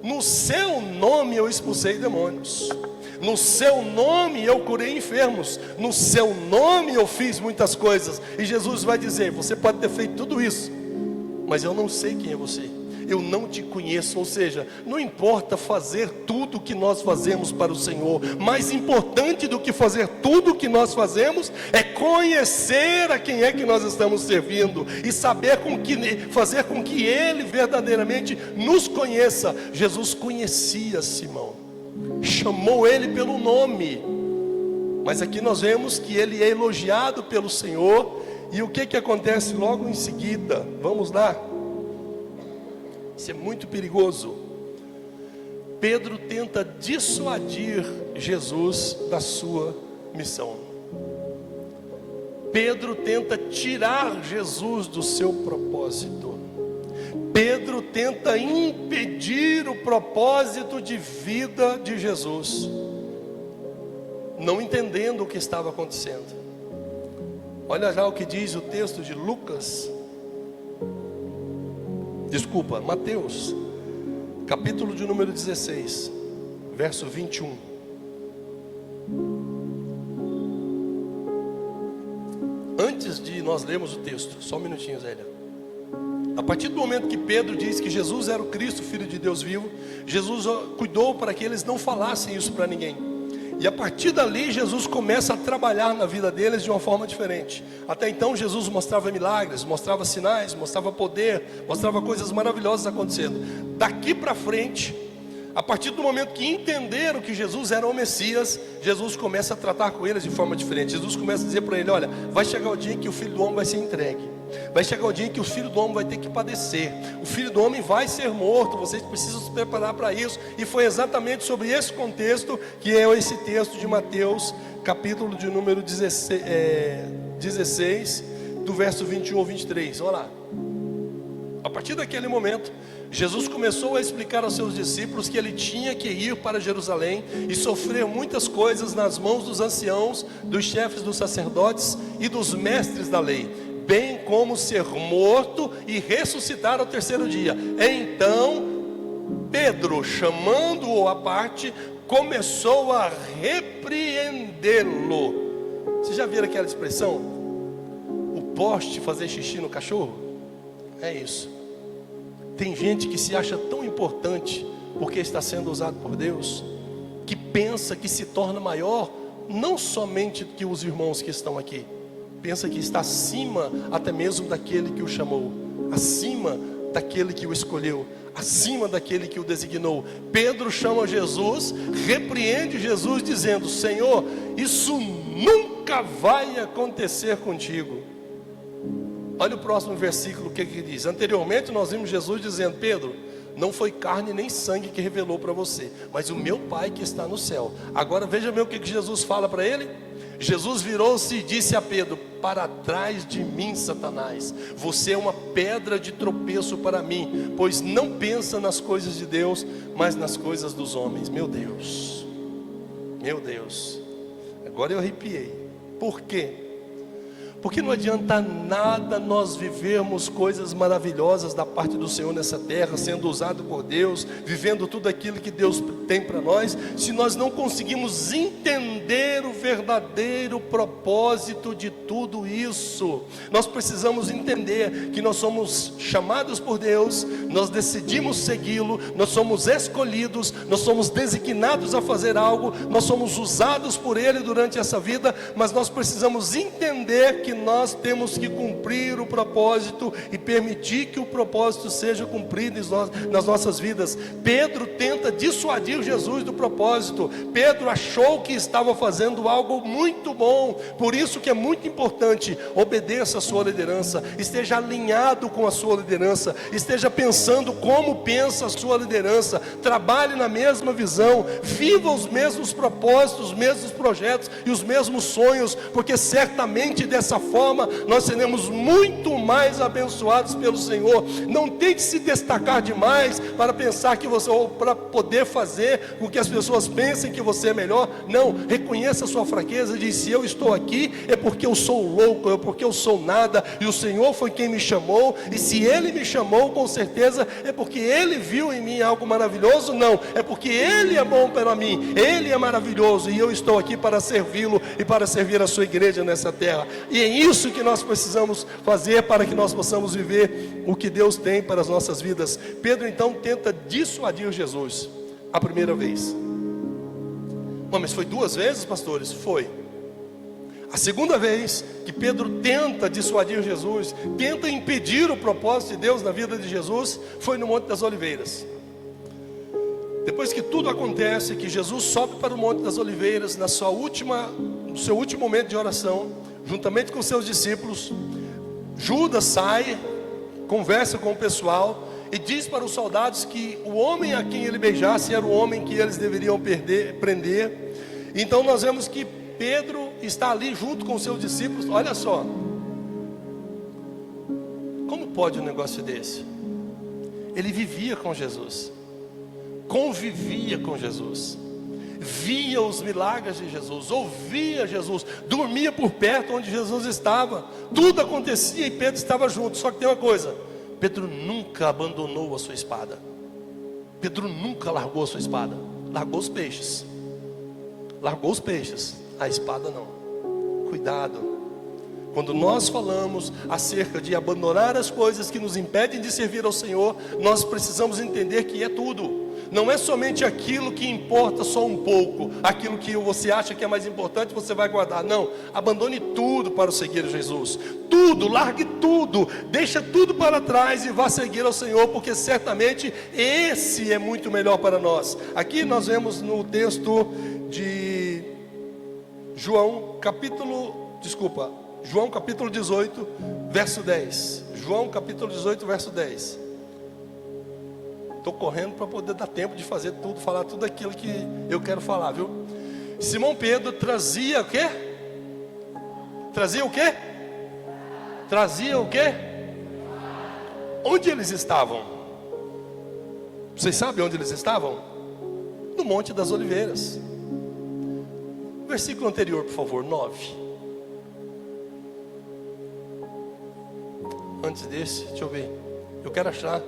no seu nome eu expulsei demônios, no seu nome eu curei enfermos, no seu nome eu fiz muitas coisas. E Jesus vai dizer: você pode ter feito tudo isso, mas eu não sei quem é você, eu não te conheço. Ou seja, não importa fazer tudo o que nós fazemos para o Senhor, mais importante do que fazer tudo o que nós fazemos é conhecer a quem é que nós estamos servindo e saber fazer com que Ele verdadeiramente nos conheça. Jesus conhecia Simão, chamou ele pelo nome, mas aqui nós vemos que ele é elogiado pelo Senhor. E o que acontece logo em seguida? Vamos lá. Isso é muito perigoso. Pedro tenta dissuadir Jesus da sua missão. Pedro tenta tirar Jesus do seu propósito. Pedro tenta impedir o propósito de vida de Jesus, não entendendo o que estava acontecendo. Olha já o que diz o texto de Mateus, capítulo de número 16, verso 21. Antes de nós lermos o texto, só um minutinho, Zélia. A partir do momento que Pedro diz que Jesus era o Cristo, Filho de Deus vivo, Jesus cuidou para que eles não falassem isso para ninguém. E a partir dali Jesus começa a trabalhar na vida deles de uma forma diferente. Até então Jesus mostrava milagres, mostrava sinais, mostrava poder, mostrava coisas maravilhosas acontecendo. Daqui para frente, a partir do momento que entenderam que Jesus era o Messias, Jesus começa a tratar com eles de forma diferente. Jesus começa a dizer para ele: olha, vai chegar o dia em que o Filho do Homem vai ser entregue. Vai chegar o dia em que o Filho do Homem vai ter que padecer. O Filho do Homem vai ser morto. Vocês precisam se preparar para isso. E foi exatamente sobre esse contexto que é esse texto de Mateus, capítulo de número 16, do verso 21 ao 23. Olha lá. A A partir daquele momento, Jesus começou a explicar aos seus discípulos que ele tinha que ir para Jerusalém e sofrer muitas coisas nas mãos dos anciãos, dos chefes dos sacerdotes e dos mestres da lei, bem como ser morto e ressuscitar ao terceiro dia. Então Pedro, chamando-o à parte, começou a repreendê-lo. Vocês já viram aquela expressão? O poste fazer xixi no cachorro? É isso. Tem gente que se acha tão importante porque está sendo usado por Deus, que pensa que se torna maior, não somente que os irmãos que estão aqui, pensa que está acima até mesmo daquele que o chamou, acima daquele que o escolheu, acima daquele que o designou. Pedro chama Jesus, repreende Jesus dizendo: Senhor, isso nunca vai acontecer contigo. Olha o próximo versículo, o que diz? Anteriormente nós vimos Jesus dizendo: Pedro, não foi carne nem sangue que revelou para você, mas o meu Pai que está no céu. Agora veja bem o que Jesus fala para ele. Jesus virou-se e disse a Pedro: para trás de mim, Satanás, você é uma pedra de tropeço para mim, pois não pensa nas coisas de Deus, mas nas coisas dos homens. Meu Deus, agora eu arrepiei. Por quê? Porque não adianta nada nós vivermos coisas maravilhosas da parte do Senhor nessa terra, sendo usado por Deus, vivendo tudo aquilo que Deus tem para nós, se nós não conseguimos entender o verdadeiro propósito de tudo isso. Nós precisamos entender que nós somos chamados por Deus, nós decidimos segui-lo, nós somos escolhidos, nós somos designados a fazer algo, nós somos usados por Ele durante essa vida, mas nós precisamos entender que nós temos que cumprir o propósito e permitir que o propósito seja cumprido nas nossas vidas. Pedro tenta dissuadir Jesus do propósito. Pedro achou que estava fazendo algo muito bom, por isso que é muito importante: obedeça a sua liderança, esteja alinhado com a sua liderança, esteja pensando como pensa a sua liderança, trabalhe na mesma visão, viva os mesmos propósitos, os mesmos projetos e os mesmos sonhos, porque certamente dessa forma nós seremos muito mais abençoados pelo Senhor. Não tente se destacar demais para pensar que você, ou para poder fazer com que as pessoas pensem que você é melhor. Não, reconheça a sua fraqueza e diz: se eu estou aqui é porque eu sou louco, é porque eu sou nada, e o Senhor foi quem me chamou, e se Ele me chamou, com certeza é porque Ele viu em mim algo maravilhoso. Não, é porque Ele é bom para mim, Ele é maravilhoso, e eu estou aqui para servi-lo e para servir a sua igreja nessa terra. E é isso que nós precisamos fazer para que nós possamos viver o que Deus tem para as nossas vidas. Pedro então tenta dissuadir Jesus a primeira vez. Mas foi 2 vezes, pastores? Foi. A segunda vez que Pedro tenta dissuadir Jesus, tenta impedir o propósito de Deus na vida de Jesus, foi no Monte das Oliveiras. Depois que tudo acontece, que Jesus sobe para o Monte das Oliveiras, no seu último momento de oração, juntamente com seus discípulos, Judas sai, conversa com o pessoal e diz para os soldados que o homem a quem ele beijasse era o homem que eles deveriam prender. Então nós vemos que Pedro está ali junto com os seus discípulos. Olha só, como pode um negócio desse? Ele vivia com Jesus, convivia com Jesus, via os milagres de Jesus, ouvia Jesus, dormia por perto onde Jesus estava, tudo acontecia e Pedro estava junto. Só que tem uma coisa: Pedro nunca abandonou a sua espada, Pedro nunca largou a sua espada. Largou os peixes, a espada não. Cuidado, quando nós falamos acerca de abandonar as coisas que nos impedem de servir ao Senhor, nós precisamos entender que é tudo. Não é somente aquilo que importa só um pouco, aquilo que você acha que é mais importante você vai guardar. Não, abandone tudo para seguir Jesus. Tudo, largue tudo, deixa tudo para trás e vá seguir ao Senhor, porque certamente esse é muito melhor para nós. Aqui nós vemos no texto de João capítulo 18, verso 10. João capítulo 18, verso 10. Estou correndo para poder dar tempo de fazer tudo, falar tudo aquilo que eu quero falar, viu? Simão Pedro trazia o quê? Trazia o quê? onde eles estavam? Vocês sabem onde eles estavam? No Monte das Oliveiras. Versículo anterior, por favor, 9. Antes desse, deixa eu ver. Eu quero achar.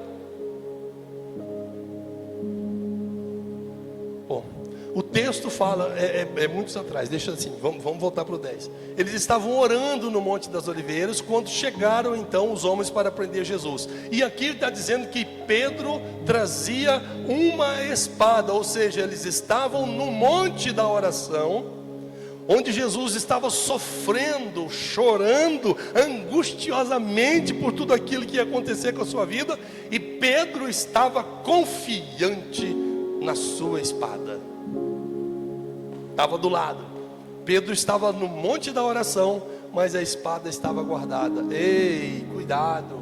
Bom, o texto fala, muitos atrás, deixa assim, vamos voltar para o 10. Eles estavam orando no Monte das Oliveiras, quando chegaram então os homens para prender Jesus. E aqui está dizendo que Pedro trazia uma espada, ou seja, eles estavam no monte da oração, onde Jesus estava sofrendo, chorando angustiosamente por tudo aquilo que ia acontecer com a sua vida, e Pedro estava confiante na sua espada. Estava do lado. Pedro estava no monte da oração, mas a espada estava guardada. Ei, cuidado,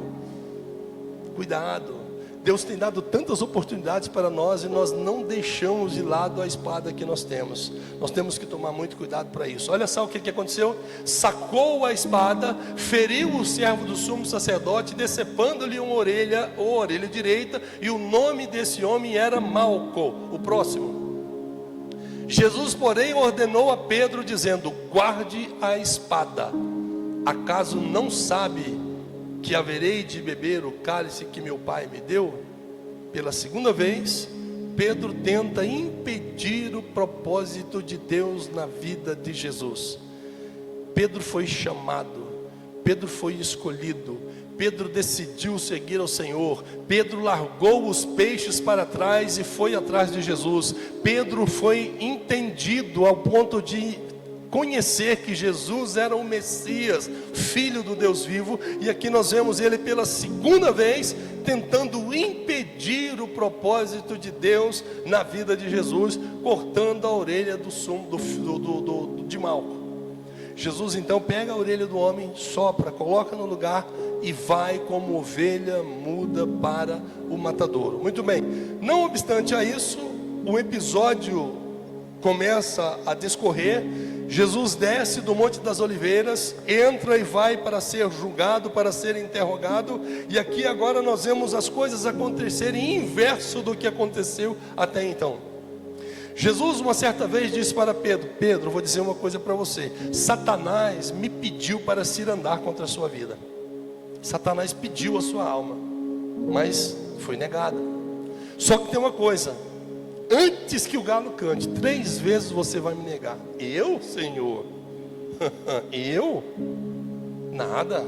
cuidado. Deus tem dado tantas oportunidades para nós e nós não deixamos de lado a espada que nós temos. Nós temos que tomar muito cuidado para isso. Olha só o que aconteceu. Sacou a espada, feriu o servo do sumo sacerdote, decepando-lhe uma orelha, ou orelha direita, e o nome desse homem era Malco. O próximo. Jesus, porém, ordenou a Pedro, dizendo: guarde a espada. Acaso não sabe que haverei de beber o cálice que meu pai me deu? Pela segunda vez, Pedro tenta impedir o propósito de Deus na vida de Jesus. Pedro foi chamado, Pedro foi escolhido, Pedro decidiu seguir ao Senhor. Pedro largou os peixes para trás e foi atrás de Jesus. Pedro foi entendido ao ponto de conhecer que Jesus era o Messias, Filho do Deus vivo. E aqui nós vemos ele pela segunda vez tentando impedir o propósito de Deus na vida de Jesus, cortando a orelha de Malco. Jesus então pega a orelha do homem, sopra, coloca no lugar e vai como ovelha muda para o matadouro. Muito bem, não obstante a isso, o episódio começa a discorrer. Jesus desce do Monte das Oliveiras, entra e vai para ser julgado, para ser interrogado. E aqui agora nós vemos as coisas acontecerem inverso do que aconteceu até então. Jesus uma certa vez disse para Pedro: Pedro, vou dizer uma coisa para você. Satanás me pediu para se ir andar contra a sua vida. Satanás pediu a sua alma, mas foi negada. Só que tem uma coisa: antes que o galo cante, 3 vezes você vai me negar. Eu, Senhor? Eu? Nada.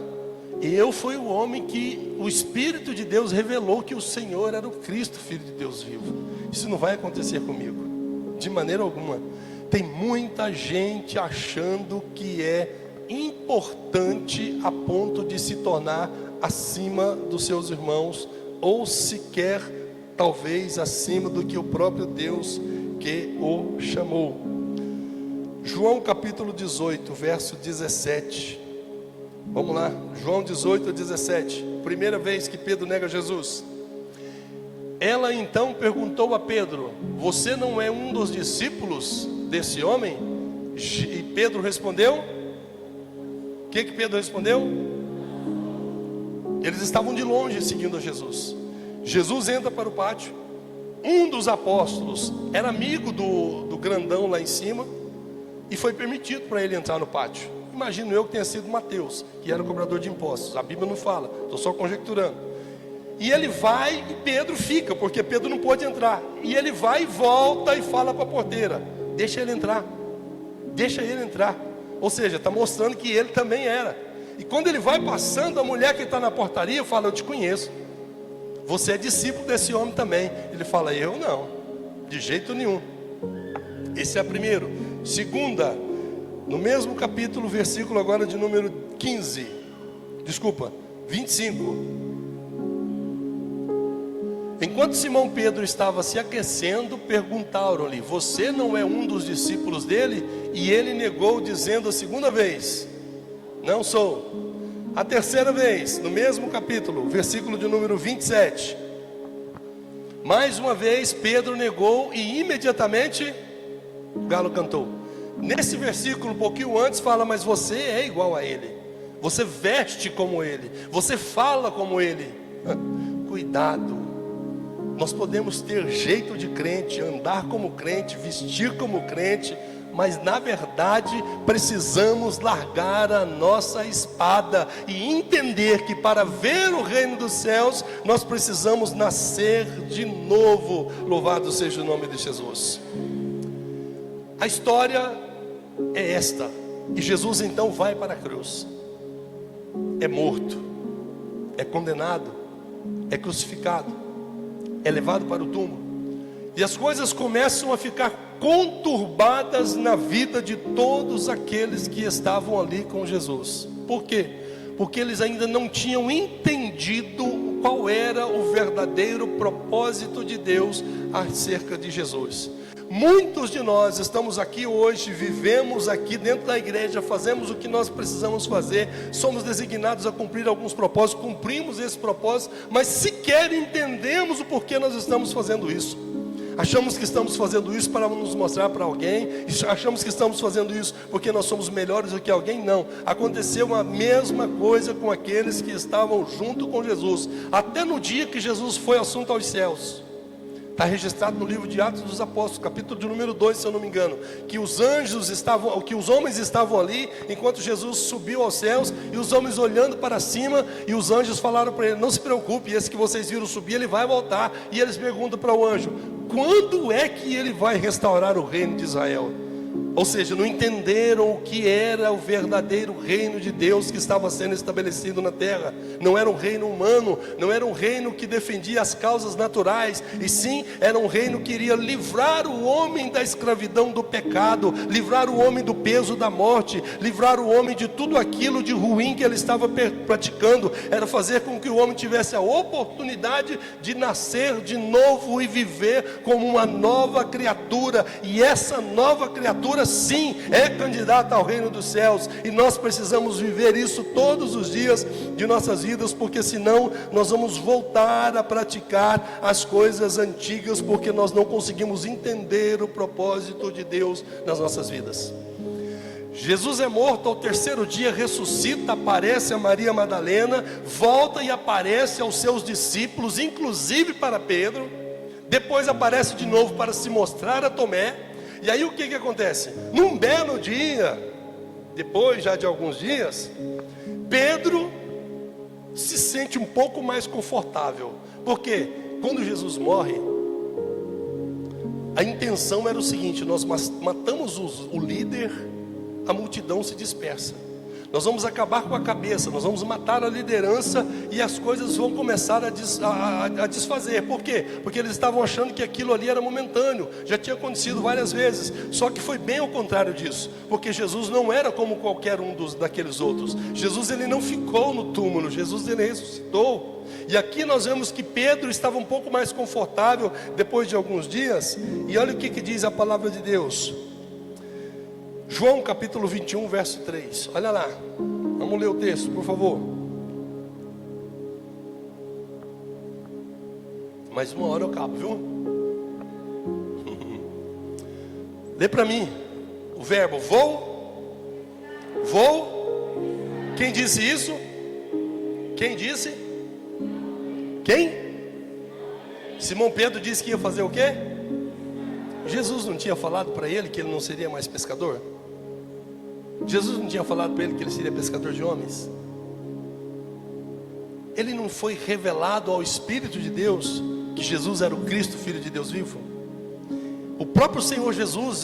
Eu fui o homem que o Espírito de Deus revelou que o Senhor era o Cristo, Filho de Deus vivo. Isso não vai acontecer comigo, de maneira alguma. Tem muita gente achando que é importante a ponto de se tornar acima dos seus irmãos, ou sequer talvez acima do que o próprio Deus que o chamou. João capítulo 18, verso 17. Vamos lá, João 18, 17. Primeira vez que Pedro nega Jesus. Ela então perguntou a Pedro: você não é um dos discípulos desse homem? E Pedro respondeu: o que Pedro respondeu? Eles estavam de longe seguindo a Jesus. Jesus entra para o pátio. Um dos apóstolos era amigo do grandão lá em cima, e foi permitido para ele entrar no pátio. Imagino eu que tenha sido Mateus, que era o cobrador de impostos. A Bíblia não fala, estou só conjecturando. E ele vai e Pedro fica, porque Pedro não pôde entrar. E ele vai e volta e fala para a porteira: deixa ele entrar, deixa ele entrar. Ou seja, está mostrando que ele também era. E quando ele vai passando, a mulher que está na portaria fala: eu te conheço, você é discípulo desse homem também. Ele fala: eu não, de jeito nenhum. Esse é o primeiro. Segunda, no mesmo capítulo, versículo agora de número 25. Enquanto Simão Pedro estava se aquecendo, perguntaram-lhe: você não é um dos discípulos dele? E ele negou, dizendo a segunda vez: não sou. A terceira vez, no mesmo capítulo, versículo de número 27. Mais uma vez Pedro negou e imediatamente o galo cantou. Nesse versículo, um pouquinho antes, fala: mas você é igual a ele, você veste como ele, você fala como ele. Cuidado. Nós podemos ter jeito de crente, andar como crente, vestir como crente, mas na verdade precisamos largar a nossa espada e entender que para ver o reino dos céus nós precisamos nascer de novo. Louvado seja o nome de Jesus. A história é esta, e Jesus então vai para a cruz, é morto, é condenado, é crucificado, é levado para o túmulo, e as coisas começam a ficar conturbadas na vida de todos aqueles que estavam ali com Jesus. Por quê? Porque eles ainda não tinham entendido qual era o verdadeiro propósito de Deus acerca de Jesus. Muitos de nós estamos aqui hoje, vivemos aqui dentro da igreja, fazemos o que nós precisamos fazer, somos designados a cumprir alguns propósitos, cumprimos esse propósito, mas sequer entendemos o porquê nós estamos fazendo isso. Achamos que estamos fazendo isso para nos mostrar para alguém, achamos que estamos fazendo isso porque nós somos melhores do que alguém. Não, aconteceu a mesma coisa com aqueles que estavam junto com Jesus, até no dia que Jesus foi assunto aos céus. Está registrado no livro de Atos dos Apóstolos, capítulo de número 2, se eu não me engano, que os homens estavam ali, enquanto Jesus subiu aos céus, e os homens olhando para cima, e os anjos falaram para ele: não se preocupe, esse que vocês viram subir, ele vai voltar. E eles perguntam para o anjo: quando é que ele vai restaurar o reino de Israel? Ou seja, não entenderam o que era o verdadeiro reino de Deus que estava sendo estabelecido na terra. Não era um reino humano, não era um reino que defendia as causas naturais, e sim, era um reino que iria livrar o homem da escravidão do pecado, livrar o homem do peso da morte, livrar o homem de tudo aquilo de ruim que ele estava praticando. Era fazer com que o homem tivesse a oportunidade de nascer de novo e viver como uma nova criatura. E essa nova criatura, sim, é candidata ao reino dos céus, e nós precisamos viver isso todos os dias de nossas vidas, porque senão nós vamos voltar a praticar as coisas antigas, porque nós não conseguimos entender o propósito de Deus nas nossas vidas. Jesus é morto, ao terceiro dia ressuscita, aparece a Maria Madalena, volta e aparece aos seus discípulos, inclusive para Pedro, depois aparece de novo para se mostrar a Tomé. E aí o que acontece? Num belo dia, depois já de alguns dias, Pedro se sente um pouco mais confortável, porque quando Jesus morre, a intenção era o seguinte: nós matamos o líder, a multidão se dispersa, nós vamos acabar com a cabeça, nós vamos matar a liderança, e as coisas vão começar a desfazer. Por quê? Porque eles estavam achando que aquilo ali era momentâneo, já tinha acontecido várias vezes. Só que foi bem ao contrário disso, porque Jesus não era como qualquer um daqueles outros. Jesus, ele não ficou no túmulo, Jesus, ele ressuscitou. E aqui nós vemos que Pedro estava um pouco mais confortável depois de alguns dias. E olha o que diz a palavra de Deus, João capítulo 21, verso 3. Olha lá, vamos ler o texto, por favor. Mais uma hora eu acabo, viu? Lê para mim o verbo vou. Quem disse isso? Quem disse? Quem? Simão Pedro disse que ia fazer o quê? Jesus não tinha falado para ele que ele não seria mais pescador? Jesus não tinha falado para ele que ele seria pescador de homens? Ele não foi revelado ao Espírito de Deus que Jesus era o Cristo, Filho de Deus vivo? O próprio Senhor Jesus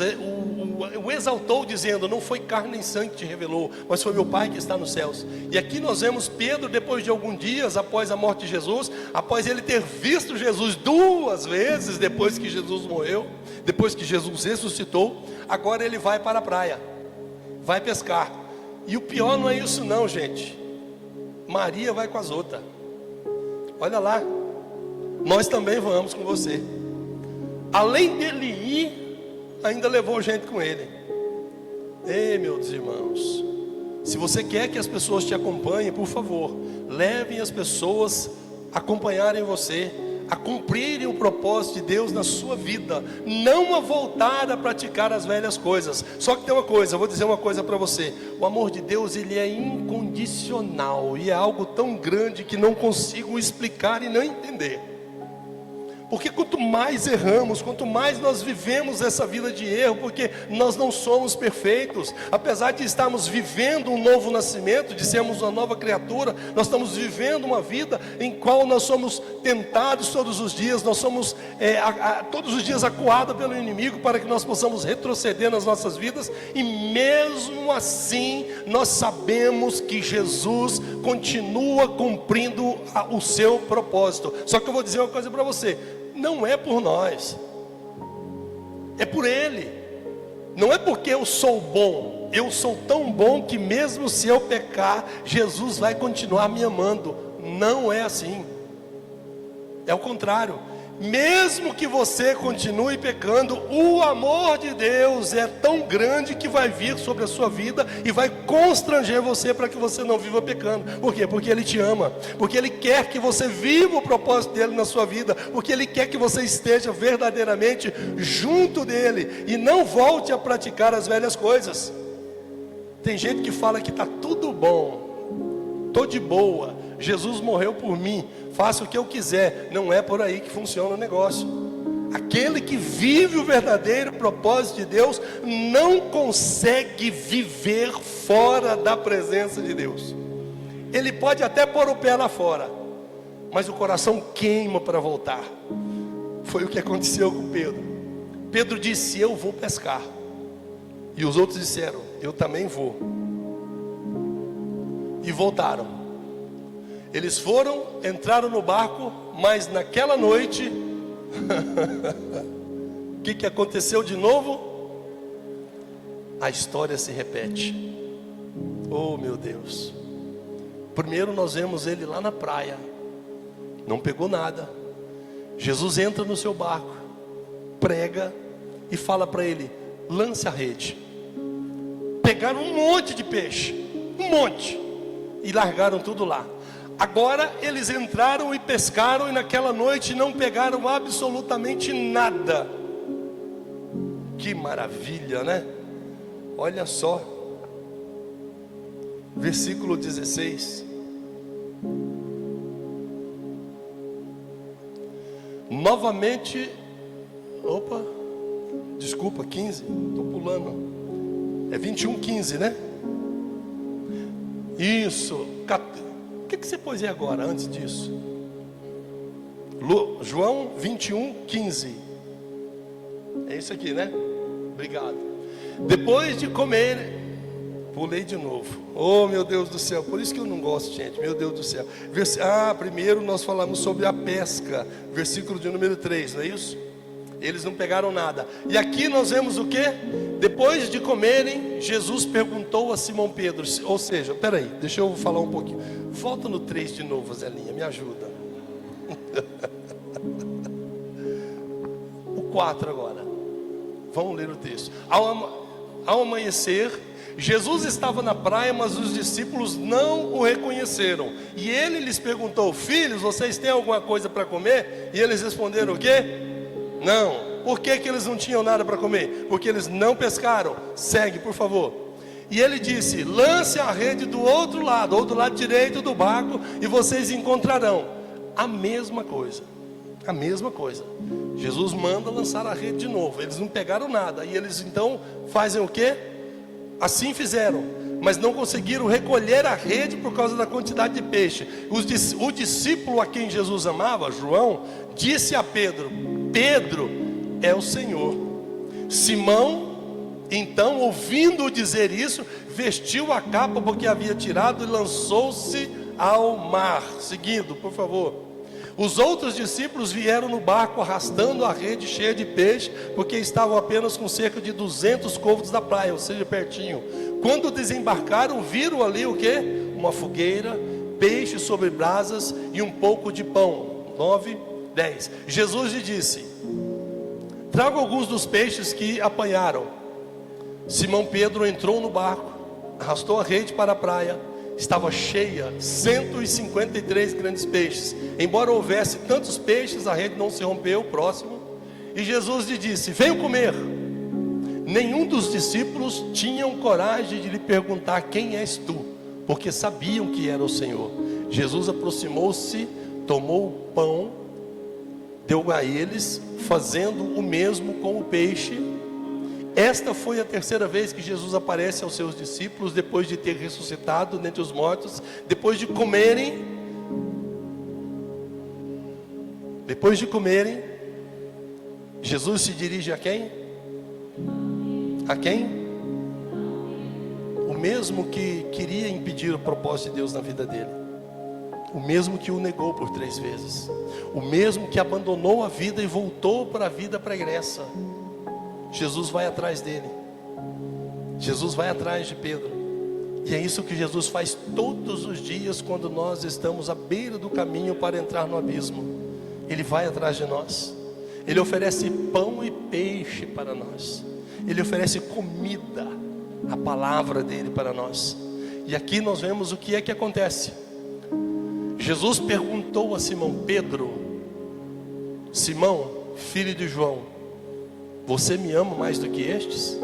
o exaltou dizendo: não foi carne nem sangue que te revelou, mas foi meu Pai que está nos céus. E aqui nós vemos Pedro, depois de alguns dias após a morte de Jesus, após ele ter visto Jesus 2 vezes depois que Jesus morreu, depois que Jesus ressuscitou, agora ele vai para a praia, vai pescar. E o pior não é isso não, gente. Maria vai com as outras. Olha lá, nós também vamos com você. Além dele ir, ainda levou gente com ele. Ei, meus irmãos, se você quer que as pessoas te acompanhem, por favor, levem as pessoas a acompanharem você. a cumprirem o propósito de Deus na sua vida, não a voltar a praticar as velhas coisas. Só que tem uma coisa, eu vou dizer uma coisa para você: o amor de Deus, ele é incondicional, e é algo tão grande que não consigo explicar e não entender. Porque quanto mais erramos, quanto mais nós vivemos essa vida de erro, porque nós não somos perfeitos, apesar de estarmos vivendo um novo nascimento, de sermos uma nova criatura, nós estamos vivendo uma vida em qual nós somos tentados todos os dias, nós somos todos os dias acuados pelo inimigo para que nós possamos retroceder nas nossas vidas, e mesmo assim nós sabemos que Jesus continua cumprindo o seu propósito. Só que eu vou dizer uma coisa para você: não é por nós, é por Ele. Não é porque eu sou bom, eu sou tão bom que mesmo se eu pecar, Jesus vai continuar me amando. Não é assim, é o contrário. Mesmo que você continue pecando, o amor de Deus é tão grande que vai vir sobre a sua vida e vai constranger você para que você não viva pecando. Por quê? Porque Ele te ama, porque Ele quer que você viva o propósito dEle na sua vida, porque Ele quer que você esteja verdadeiramente junto dEle e não volte a praticar as velhas coisas. Tem gente que fala que está tudo bom, estou de boa, Jesus morreu por mim, faça o que eu quiser. Não é por aí que funciona o negócio. Aquele que vive o verdadeiro propósito de Deus não consegue viver fora da presença de Deus. Ele pode até pôr o pé lá fora, mas o coração queima para voltar. Foi o que aconteceu com Pedro. Pedro disse: eu vou pescar. E os outros disseram: eu também vou. E voltaram. Eles foram, entraram no barco, mas naquela noite, o que aconteceu de novo? A história se repete. Oh meu Deus! Primeiro nós vemos ele lá na praia, não pegou nada. Jesus entra no seu barco, prega e fala para ele: lance a rede. Pegaram um monte de peixe, um monte, e largaram tudo lá. Agora eles entraram e pescaram, e naquela noite não pegaram absolutamente nada. Que maravilha, né? Olha só, versículo 16. Novamente, desculpa, 15, estou pulando. É 21:15, né? Isso. O que você pôs aí agora, antes disso? João 21:15. É isso aqui, né? Obrigado. Depois de comer, pulei de novo. Oh meu Deus do céu, por isso que eu não gosto, gente. Meu Deus do céu. Primeiro nós falamos sobre a pesca, versículo de número 3, não é isso? Eles não pegaram nada. E aqui nós vemos o que? Depois de comerem, Jesus perguntou a Simão Pedro. Ou seja, peraí, deixa eu falar um pouquinho. Volta no 3 de novo, Zelinha, me ajuda. O 4 agora. Vamos ler o texto. Ao amanhecer, Jesus estava na praia, mas os discípulos não o reconheceram. E ele lhes perguntou: filhos, vocês têm alguma coisa para comer? E eles responderam o quê? Não. Por que eles não tinham nada para comer? Porque eles não pescaram. Segue, por favor. E ele disse: lance a rede do outro lado direito do barco, e vocês encontrarão a mesma coisa. A mesma coisa. Jesus manda lançar a rede de novo. Eles não pegaram nada. E eles então fazem o quê? Assim fizeram, mas não conseguiram recolher a rede por causa da quantidade de peixe. O discípulo a quem Jesus amava, João, disse a Pedro: Pedro é o Senhor. Simão, então, ouvindo-o dizer isso, vestiu a capa porque havia tirado e lançou-se ao mar. Seguindo, por favor. Os outros discípulos vieram no barco arrastando a rede cheia de peixe, porque estavam apenas com cerca de 200 côvados da praia, ou seja, pertinho. Quando desembarcaram, viram ali o quê? Uma fogueira, peixe sobre brasas e um pouco de pão. 9, 10. Jesus lhe disse: traga alguns dos peixes que apanharam. Simão Pedro entrou no barco, arrastou a rede para a praia estava cheia, 153 grandes peixes. Embora houvesse tantos peixes, a rede não se rompeu. Próximo. E Jesus lhe disse: venham comer. Nenhum dos discípulos tinham coragem de lhe perguntar: quem és tu? Porque sabiam que era o Senhor. Jesus aproximou-se, tomou o pão, deu a eles, fazendo o mesmo com o peixe. Esta foi a terceira vez que Jesus aparece aos seus discípulos, depois de ter ressuscitado dentre os mortos. Depois de comerem, Jesus se dirige a quem? A quem? O mesmo que queria impedir o propósito de Deus na vida dele, o mesmo que o negou por 3 vezes, o mesmo que abandonou a vida e voltou para a vida pregressa. Jesus vai atrás dele, Jesus vai atrás de Pedro. E é isso que Jesus faz todos os dias quando nós estamos à beira do caminho para entrar no abismo. Ele vai atrás de nós, Ele oferece pão e peixe para nós, Ele oferece comida, a palavra dele para nós. E aqui nós vemos o que é que acontece. Jesus perguntou a Simão Pedro: Simão, filho de João, você me ama mais do que estes?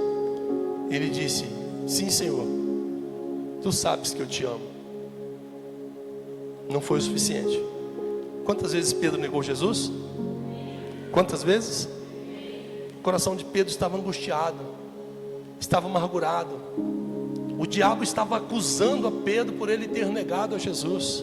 Ele disse: sim, Senhor, tu sabes que eu te amo. Não foi o suficiente. Quantas vezes Pedro negou Jesus? Quantas vezes? O coração de Pedro estava angustiado, estava amargurado. O diabo estava acusando a Pedro por ele ter negado a Jesus.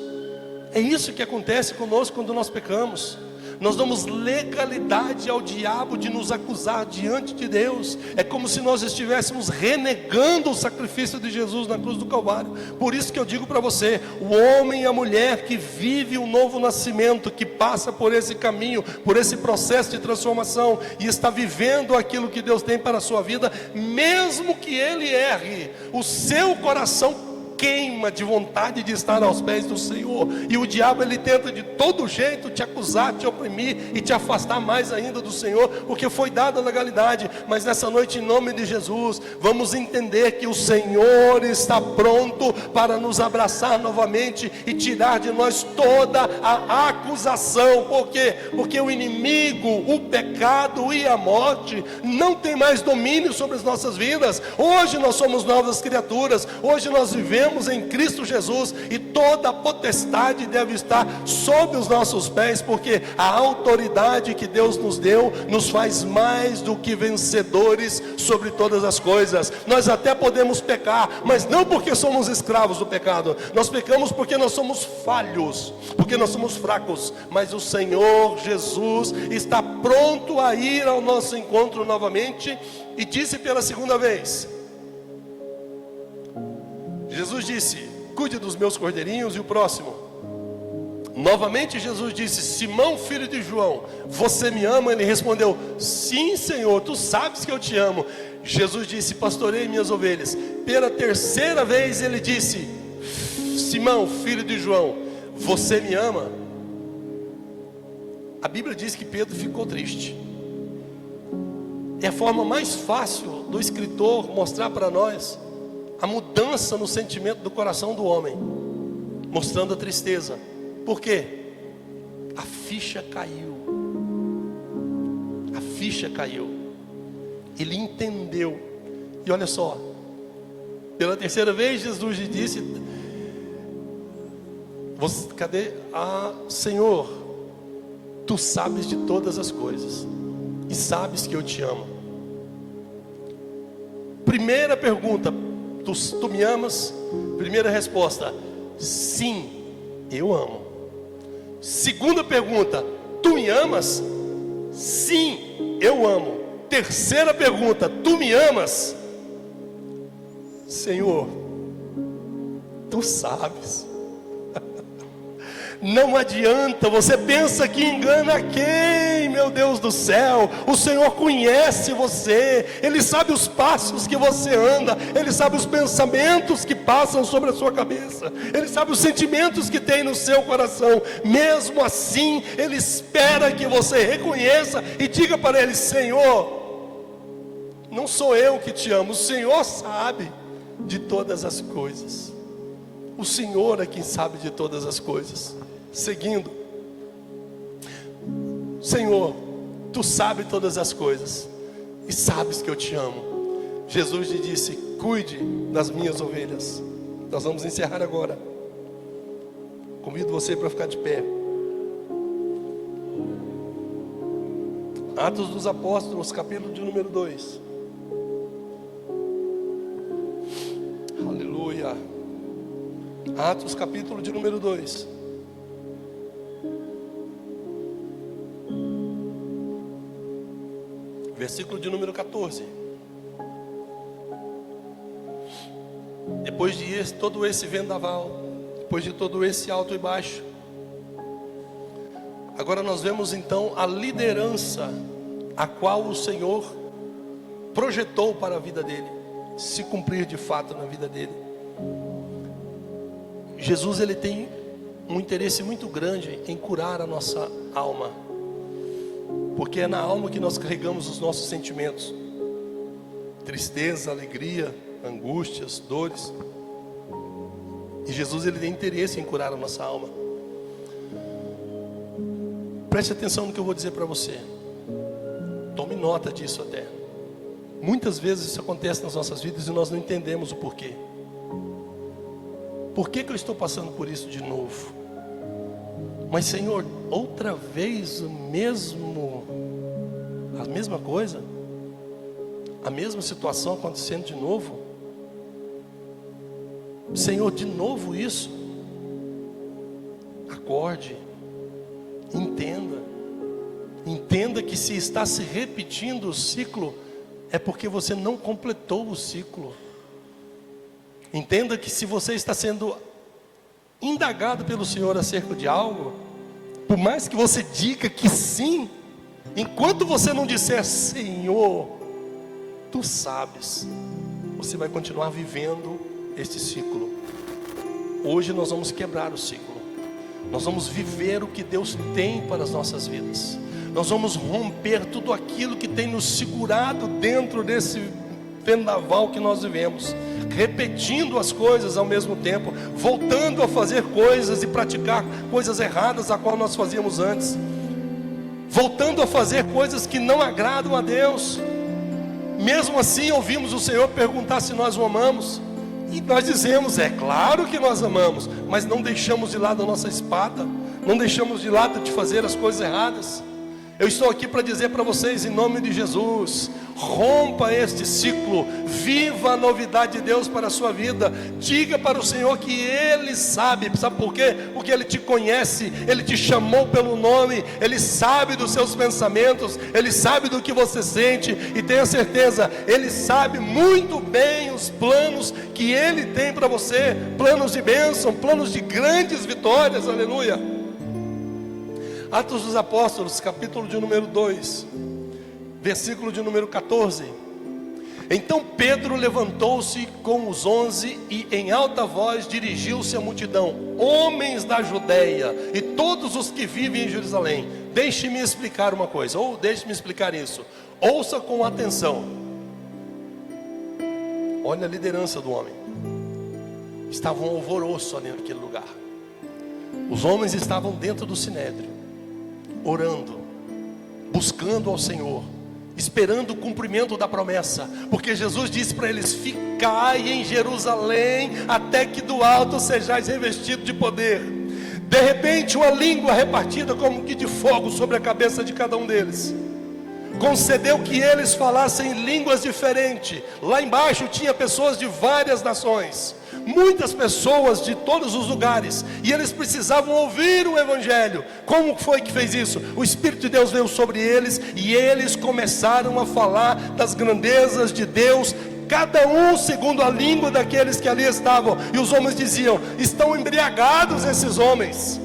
É isso que acontece conosco quando nós pecamos. Nós damos legalidade ao diabo de nos acusar diante de Deus. É como se nós estivéssemos renegando o sacrifício de Jesus na cruz do Calvário. Por isso que eu digo para você: o homem e a mulher que vive um novo nascimento, que passa por esse caminho, por esse processo de transformação, e está vivendo aquilo que Deus tem para a sua vida, mesmo que ele erre, o seu coração queima de vontade de estar aos pés do Senhor. E o diabo, ele tenta de todo jeito te acusar, te oprimir e te afastar mais ainda do Senhor, porque foi dada a legalidade. Mas nessa noite, em nome de Jesus, vamos entender que o Senhor está pronto para nos abraçar novamente e tirar de nós toda a acusação. Por quê? Porque o inimigo, o pecado e a morte não tem mais domínio sobre as nossas vidas. Hoje nós somos novas criaturas. Hoje nós vivemos em Cristo Jesus, e toda a potestade deve estar sob os nossos pés, porque a autoridade que Deus nos deu nos faz mais do que vencedores sobre todas as coisas. Nós até podemos pecar, mas não porque somos escravos do pecado. Nós pecamos porque nós somos falhos, porque nós somos fracos, mas o Senhor Jesus está pronto a ir ao nosso encontro novamente. E disse pela segunda vez, Jesus disse: cuide dos meus cordeirinhos. E o próximo, novamente Jesus disse: Simão, filho de João, você me ama? Ele respondeu: sim, Senhor, tu sabes que eu te amo. Jesus disse: pastorei minhas ovelhas. Pela terceira vez ele disse: Simão, filho de João, você me ama? A Bíblia diz que Pedro ficou triste. É a forma mais fácil do escritor mostrar para nós a mudança no sentimento do coração do homem, mostrando a tristeza. Por quê? A ficha caiu. A ficha caiu. Ele entendeu. E olha só, pela terceira vez Jesus lhe disse: cadê? Senhor, tu sabes de todas as coisas e sabes que eu te amo. Primeira pergunta: Tu me amas? Primeira resposta: sim, eu amo. Segunda pergunta: tu me amas? Sim, eu amo. Terceira pergunta: tu me amas? Senhor, tu sabes. Não adianta, você pensa que engana quem, meu Deus do céu? O Senhor conhece você, Ele sabe os passos que você anda, Ele sabe os pensamentos que passam sobre a sua cabeça, Ele sabe os sentimentos que tem no seu coração. Mesmo assim, Ele espera que você reconheça e diga para Ele: Senhor, não sou eu que te amo, o Senhor sabe de todas as coisas. O Senhor é quem sabe de todas as coisas. Seguindo. Senhor, Tu sabes todas as coisas e sabes que eu te amo. Jesus lhe disse: cuide das minhas ovelhas. Nós vamos encerrar agora. Convido você para ficar de pé. Atos dos Apóstolos, capítulo de número 2. Aleluia. Atos, capítulo de número 2. Versículo de número 14. Depois de todo esse vendaval, depois de todo esse alto e baixo, agora nós vemos então a liderança a qual o Senhor projetou para a vida dele se cumprir de fato na vida dele. Jesus, ele tem um interesse muito grande em curar a nossa alma, porque é na alma que nós carregamos os nossos sentimentos: tristeza, alegria, angústias, dores. E Jesus, ele tem interesse em curar a nossa alma. Preste atenção no que eu vou dizer para você. Tome nota disso até. Muitas vezes isso acontece nas nossas vidas e nós não entendemos o porquê. Por que eu estou passando por isso de novo? Mas Senhor, outra vez a mesma coisa? A mesma situação acontecendo de novo? Senhor, de novo isso? Acorde. Entenda que se está se repetindo o ciclo, é porque você não completou o ciclo. Entenda que se você está sendo indagado pelo Senhor acerca de algo, por mais que você diga que sim, enquanto você não disser: Senhor, Tu sabes, você vai continuar vivendo este ciclo. Hoje nós vamos quebrar o ciclo. Nós vamos viver o que Deus tem para as nossas vidas. Nós vamos romper tudo aquilo que tem nos segurado dentro desse vendaval que nós vivemos, repetindo as coisas ao mesmo tempo, voltando a fazer coisas e praticar coisas erradas a qual nós fazíamos antes, voltando a fazer coisas que não agradam a Deus. Mesmo assim ouvimos o Senhor perguntar se nós o amamos, e nós dizemos: é claro que nós amamos, mas não deixamos de lado a nossa espada, não deixamos de lado de fazer as coisas erradas. Eu estou aqui para dizer para vocês, em nome de Jesus: rompa este ciclo, viva a novidade de Deus para a sua vida. Diga para o Senhor que Ele sabe por quê? Porque Ele te conhece, Ele te chamou pelo nome, Ele sabe dos seus pensamentos, Ele sabe do que você sente, e tenha certeza, Ele sabe muito bem os planos que Ele tem para você, planos de bênção, planos de grandes vitórias, aleluia. Atos dos Apóstolos, capítulo de número 2, versículo de número 14. Então Pedro levantou-se com os 11 e em alta voz dirigiu-se à multidão: homens da Judeia e todos os que vivem em Jerusalém, deixe-me explicar uma coisa, ou deixe-me explicar isso. Ouça com atenção. Olha a liderança do homem. Estava um alvoroço ali naquele lugar. Os homens estavam dentro do sinédrio, orando, buscando ao Senhor, esperando o cumprimento da promessa, porque Jesus disse para eles: ficai em Jerusalém até que do alto sejais revestidos de poder. De repente uma língua repartida como que de fogo sobre a cabeça de cada um deles concedeu que eles falassem línguas diferentes. Lá embaixo tinha pessoas de várias nações, muitas pessoas de todos os lugares, e eles precisavam ouvir o Evangelho. Como foi que fez isso? O Espírito de Deus veio sobre eles, e eles começaram a falar das grandezas de Deus, cada um segundo a língua daqueles que ali estavam. E os homens diziam: estão embriagados esses homens.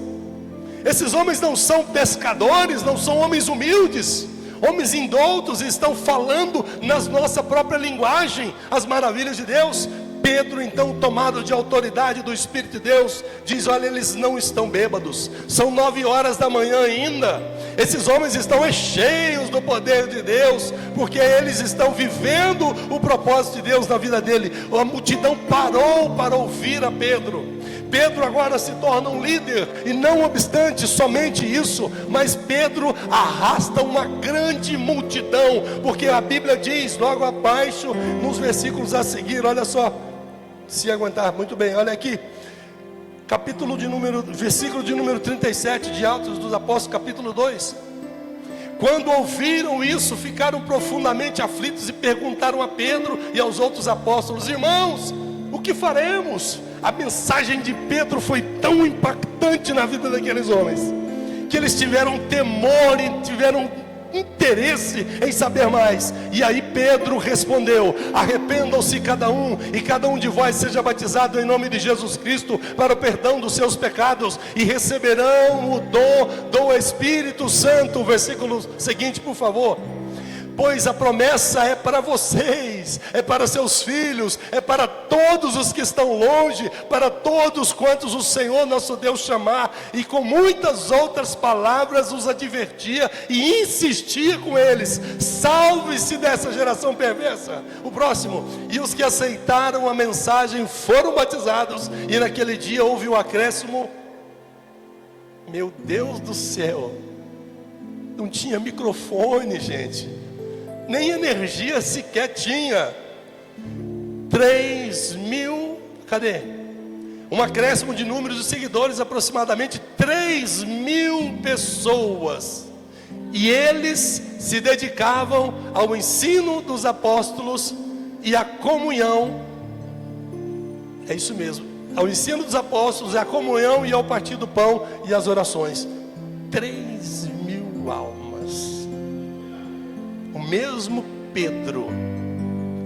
Esses homens não são pescadores, não são homens humildes, homens indoutos, estão falando na nossa própria linguagem as maravilhas de Deus. Pedro, então, tomado de autoridade do Espírito de Deus, diz: olha, eles não estão bêbados, são 9 horas da manhã ainda. Esses homens estão cheios do poder de Deus, porque eles estão vivendo o propósito de Deus na vida dele. A multidão parou para ouvir a Pedro. Pedro agora se torna um líder, e não obstante somente isso, mas Pedro arrasta uma grande multidão, porque a Bíblia diz logo abaixo, nos versículos a seguir, olha só, se aguentar, muito bem, olha aqui, versículo de número 37 de Atos dos Apóstolos, capítulo 2. Quando ouviram isso, ficaram profundamente aflitos e perguntaram a Pedro e aos outros apóstolos: irmãos, o que faremos? A mensagem de Pedro foi tão impactante na vida daqueles homens, que eles tiveram temor e tiveram interesse em saber mais. E aí Pedro respondeu: arrependam-se cada um, e cada um de vós seja batizado em nome de Jesus Cristo para o perdão dos seus pecados, e receberão o dom do Espírito Santo. Versículo seguinte, por favor. Pois a promessa é para vocês, é para seus filhos, é para todos os que estão longe, para todos quantos o Senhor nosso Deus chamar. E com muitas outras palavras os advertia e insistia com eles: salve-se dessa geração perversa. O próximo: e os que aceitaram a mensagem foram batizados, e naquele dia houve um acréscimo. Meu Deus do céu, não tinha microfone, gente, nem energia sequer tinha. 3.000, cadê? Um acréscimo de números de seguidores, aproximadamente 3.000 pessoas. E eles se dedicavam ao ensino dos apóstolos e à comunhão. É isso mesmo, ao ensino dos apóstolos, à comunhão e ao partir do pão e às orações. 3.000 almas. O mesmo Pedro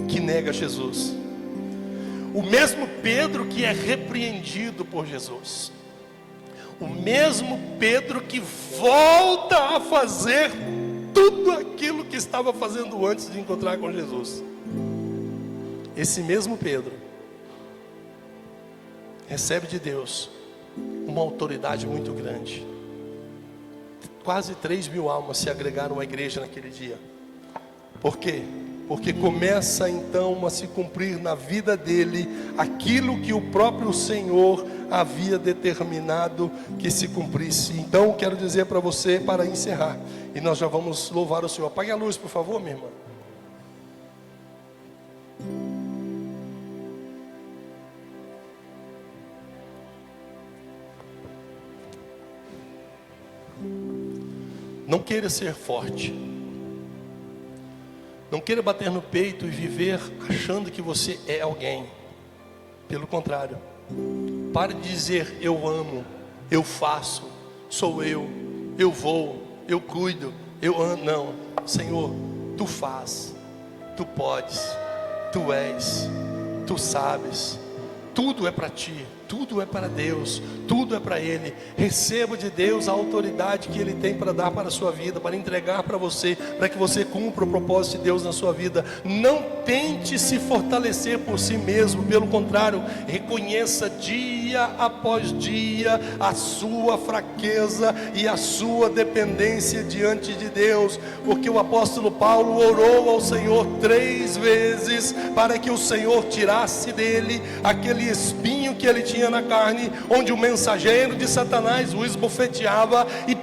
que nega Jesus, o mesmo Pedro que é repreendido por Jesus, o mesmo Pedro que volta a fazer tudo aquilo que estava fazendo antes de encontrar com Jesus. Esse mesmo Pedro recebe de Deus uma autoridade muito grande. Quase 3.000 almas se agregaram à igreja naquele dia. Por quê? Porque começa então a se cumprir na vida dele aquilo que o próprio Senhor havia determinado que se cumprisse. Então quero dizer para você, para encerrar, e nós já vamos louvar o Senhor. Apague a luz, por favor, minha irmã. Não queira ser forte, não queira bater no peito e viver achando que você é alguém. Pelo contrário, pare de dizer eu amo, eu faço, sou eu vou, eu cuido, eu amo. Não, Senhor, Tu faz, Tu podes, Tu és, Tu sabes. Tudo é para Ti, tudo é para Deus, tudo é para Ele. Receba de Deus a autoridade que Ele tem para dar para a sua vida, para entregar para você, para que você cumpra o propósito de Deus na sua vida. Não tente se fortalecer por si mesmo, pelo contrário, reconheça dia após dia a sua fraqueza e a sua dependência diante de Deus, porque o apóstolo Paulo orou ao Senhor 3 vezes para que o Senhor tirasse dele aquele espinho que ele tinha na carne, onde o mensageiro de Satanás o esbofeteava, e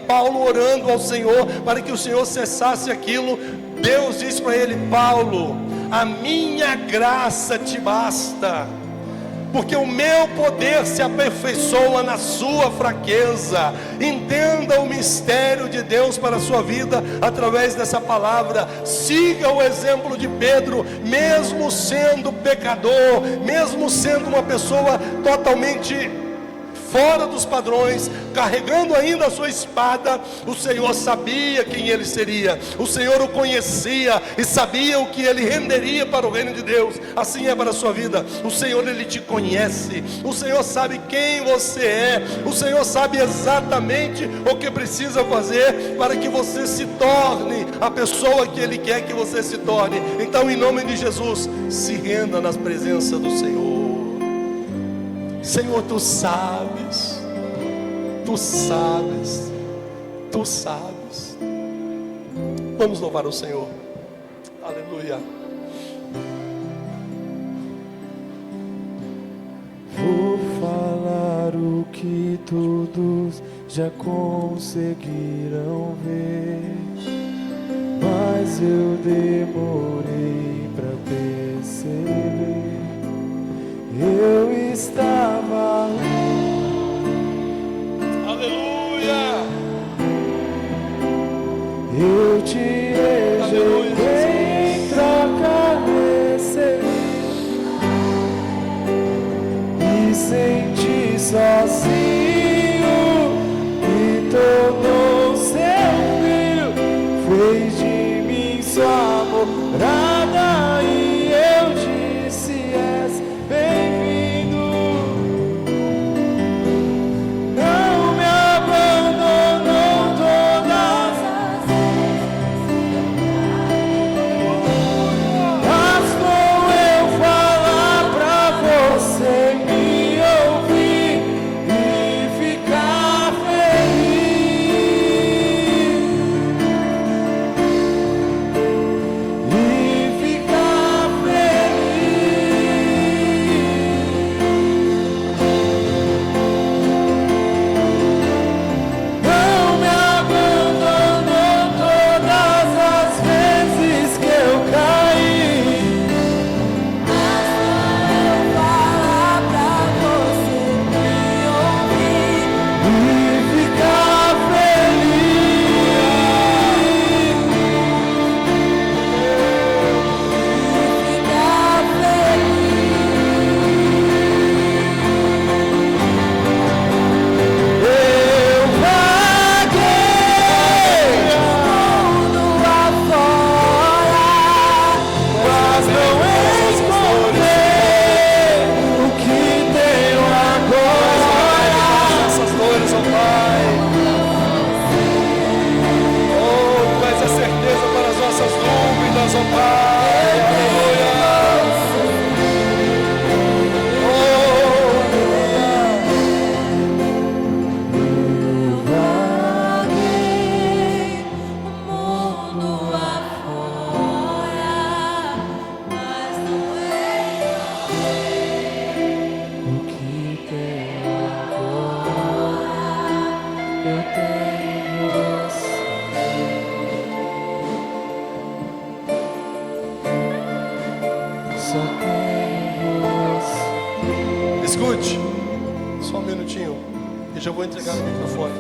Paulo orando ao Senhor para que o Senhor cessasse aquilo. Deus disse para ele: Paulo, a minha graça te basta, porque o meu poder se aperfeiçoa na sua fraqueza. Entenda o mistério de Deus para a sua vida através dessa palavra. Siga o exemplo de Pedro, mesmo sendo pecador, mesmo sendo uma pessoa totalmente fora dos padrões, carregando ainda a sua espada, o Senhor sabia quem ele seria, o Senhor o conhecia e sabia o que ele renderia para o reino de Deus. Assim é para a sua vida. O Senhor, Ele te conhece, o Senhor sabe quem você é, o Senhor sabe exatamente o que precisa fazer para que você se torne a pessoa que Ele quer que você se torne. Então, em nome de Jesus, se renda nas presenças do Senhor. Senhor, Tu sabes, Tu sabes, Tu sabes. Vamos louvar o Senhor. Aleluia.
Vou que todos já conseguiram ver, mas eu demorei pra perceber. Eu estava
Aleluia!
Eu te rejeitei em troca desse e senti sozinho e tornou seu filho, fez de mim sua morada e eu disse: és bem-vindo. Não me abandonou todas as bastou eu falar pra você me ouvir e ficar feliz. E ficar feliz. Não me abandonou todas as vezes que eu caí. Falar pra você me ouvir e ficar feliz. Ficar feliz. Eu paguei mundo afora, mas não esconder o que tenho agora.
Nossas dores, ó Pai. Oh, Tu és a certeza para as nossas dúvidas, ó Pai. Aleluia. Oh,
Vaguei o mundo afora, mas não
o que tenho agora, eu tenho você. Só tenho você.
escute, só um minutinho, eu já vou entregar o microfone.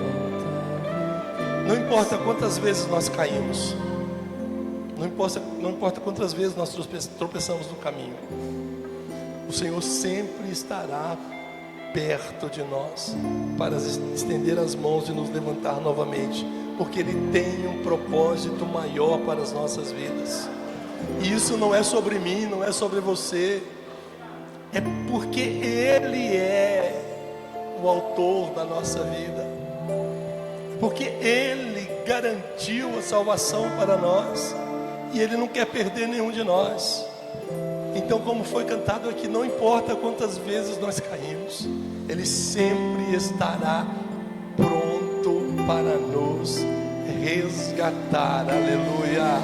Não importa quantas vezes nós caímos, não importa quantas vezes nós tropeçamos no caminho, o Senhor sempre estará perto de nós para estender as mãos e nos levantar novamente, porque Ele tem um propósito maior para as nossas vidas. E isso não é sobre mim, não é sobre você, é porque Ele é o autor da nossa vida, porque Ele garantiu a salvação para nós e Ele não quer perder nenhum de nós. Então, como foi cantado aqui, não importa quantas vezes nós caímos, Ele sempre estará pronto para nos resgatar. Aleluia.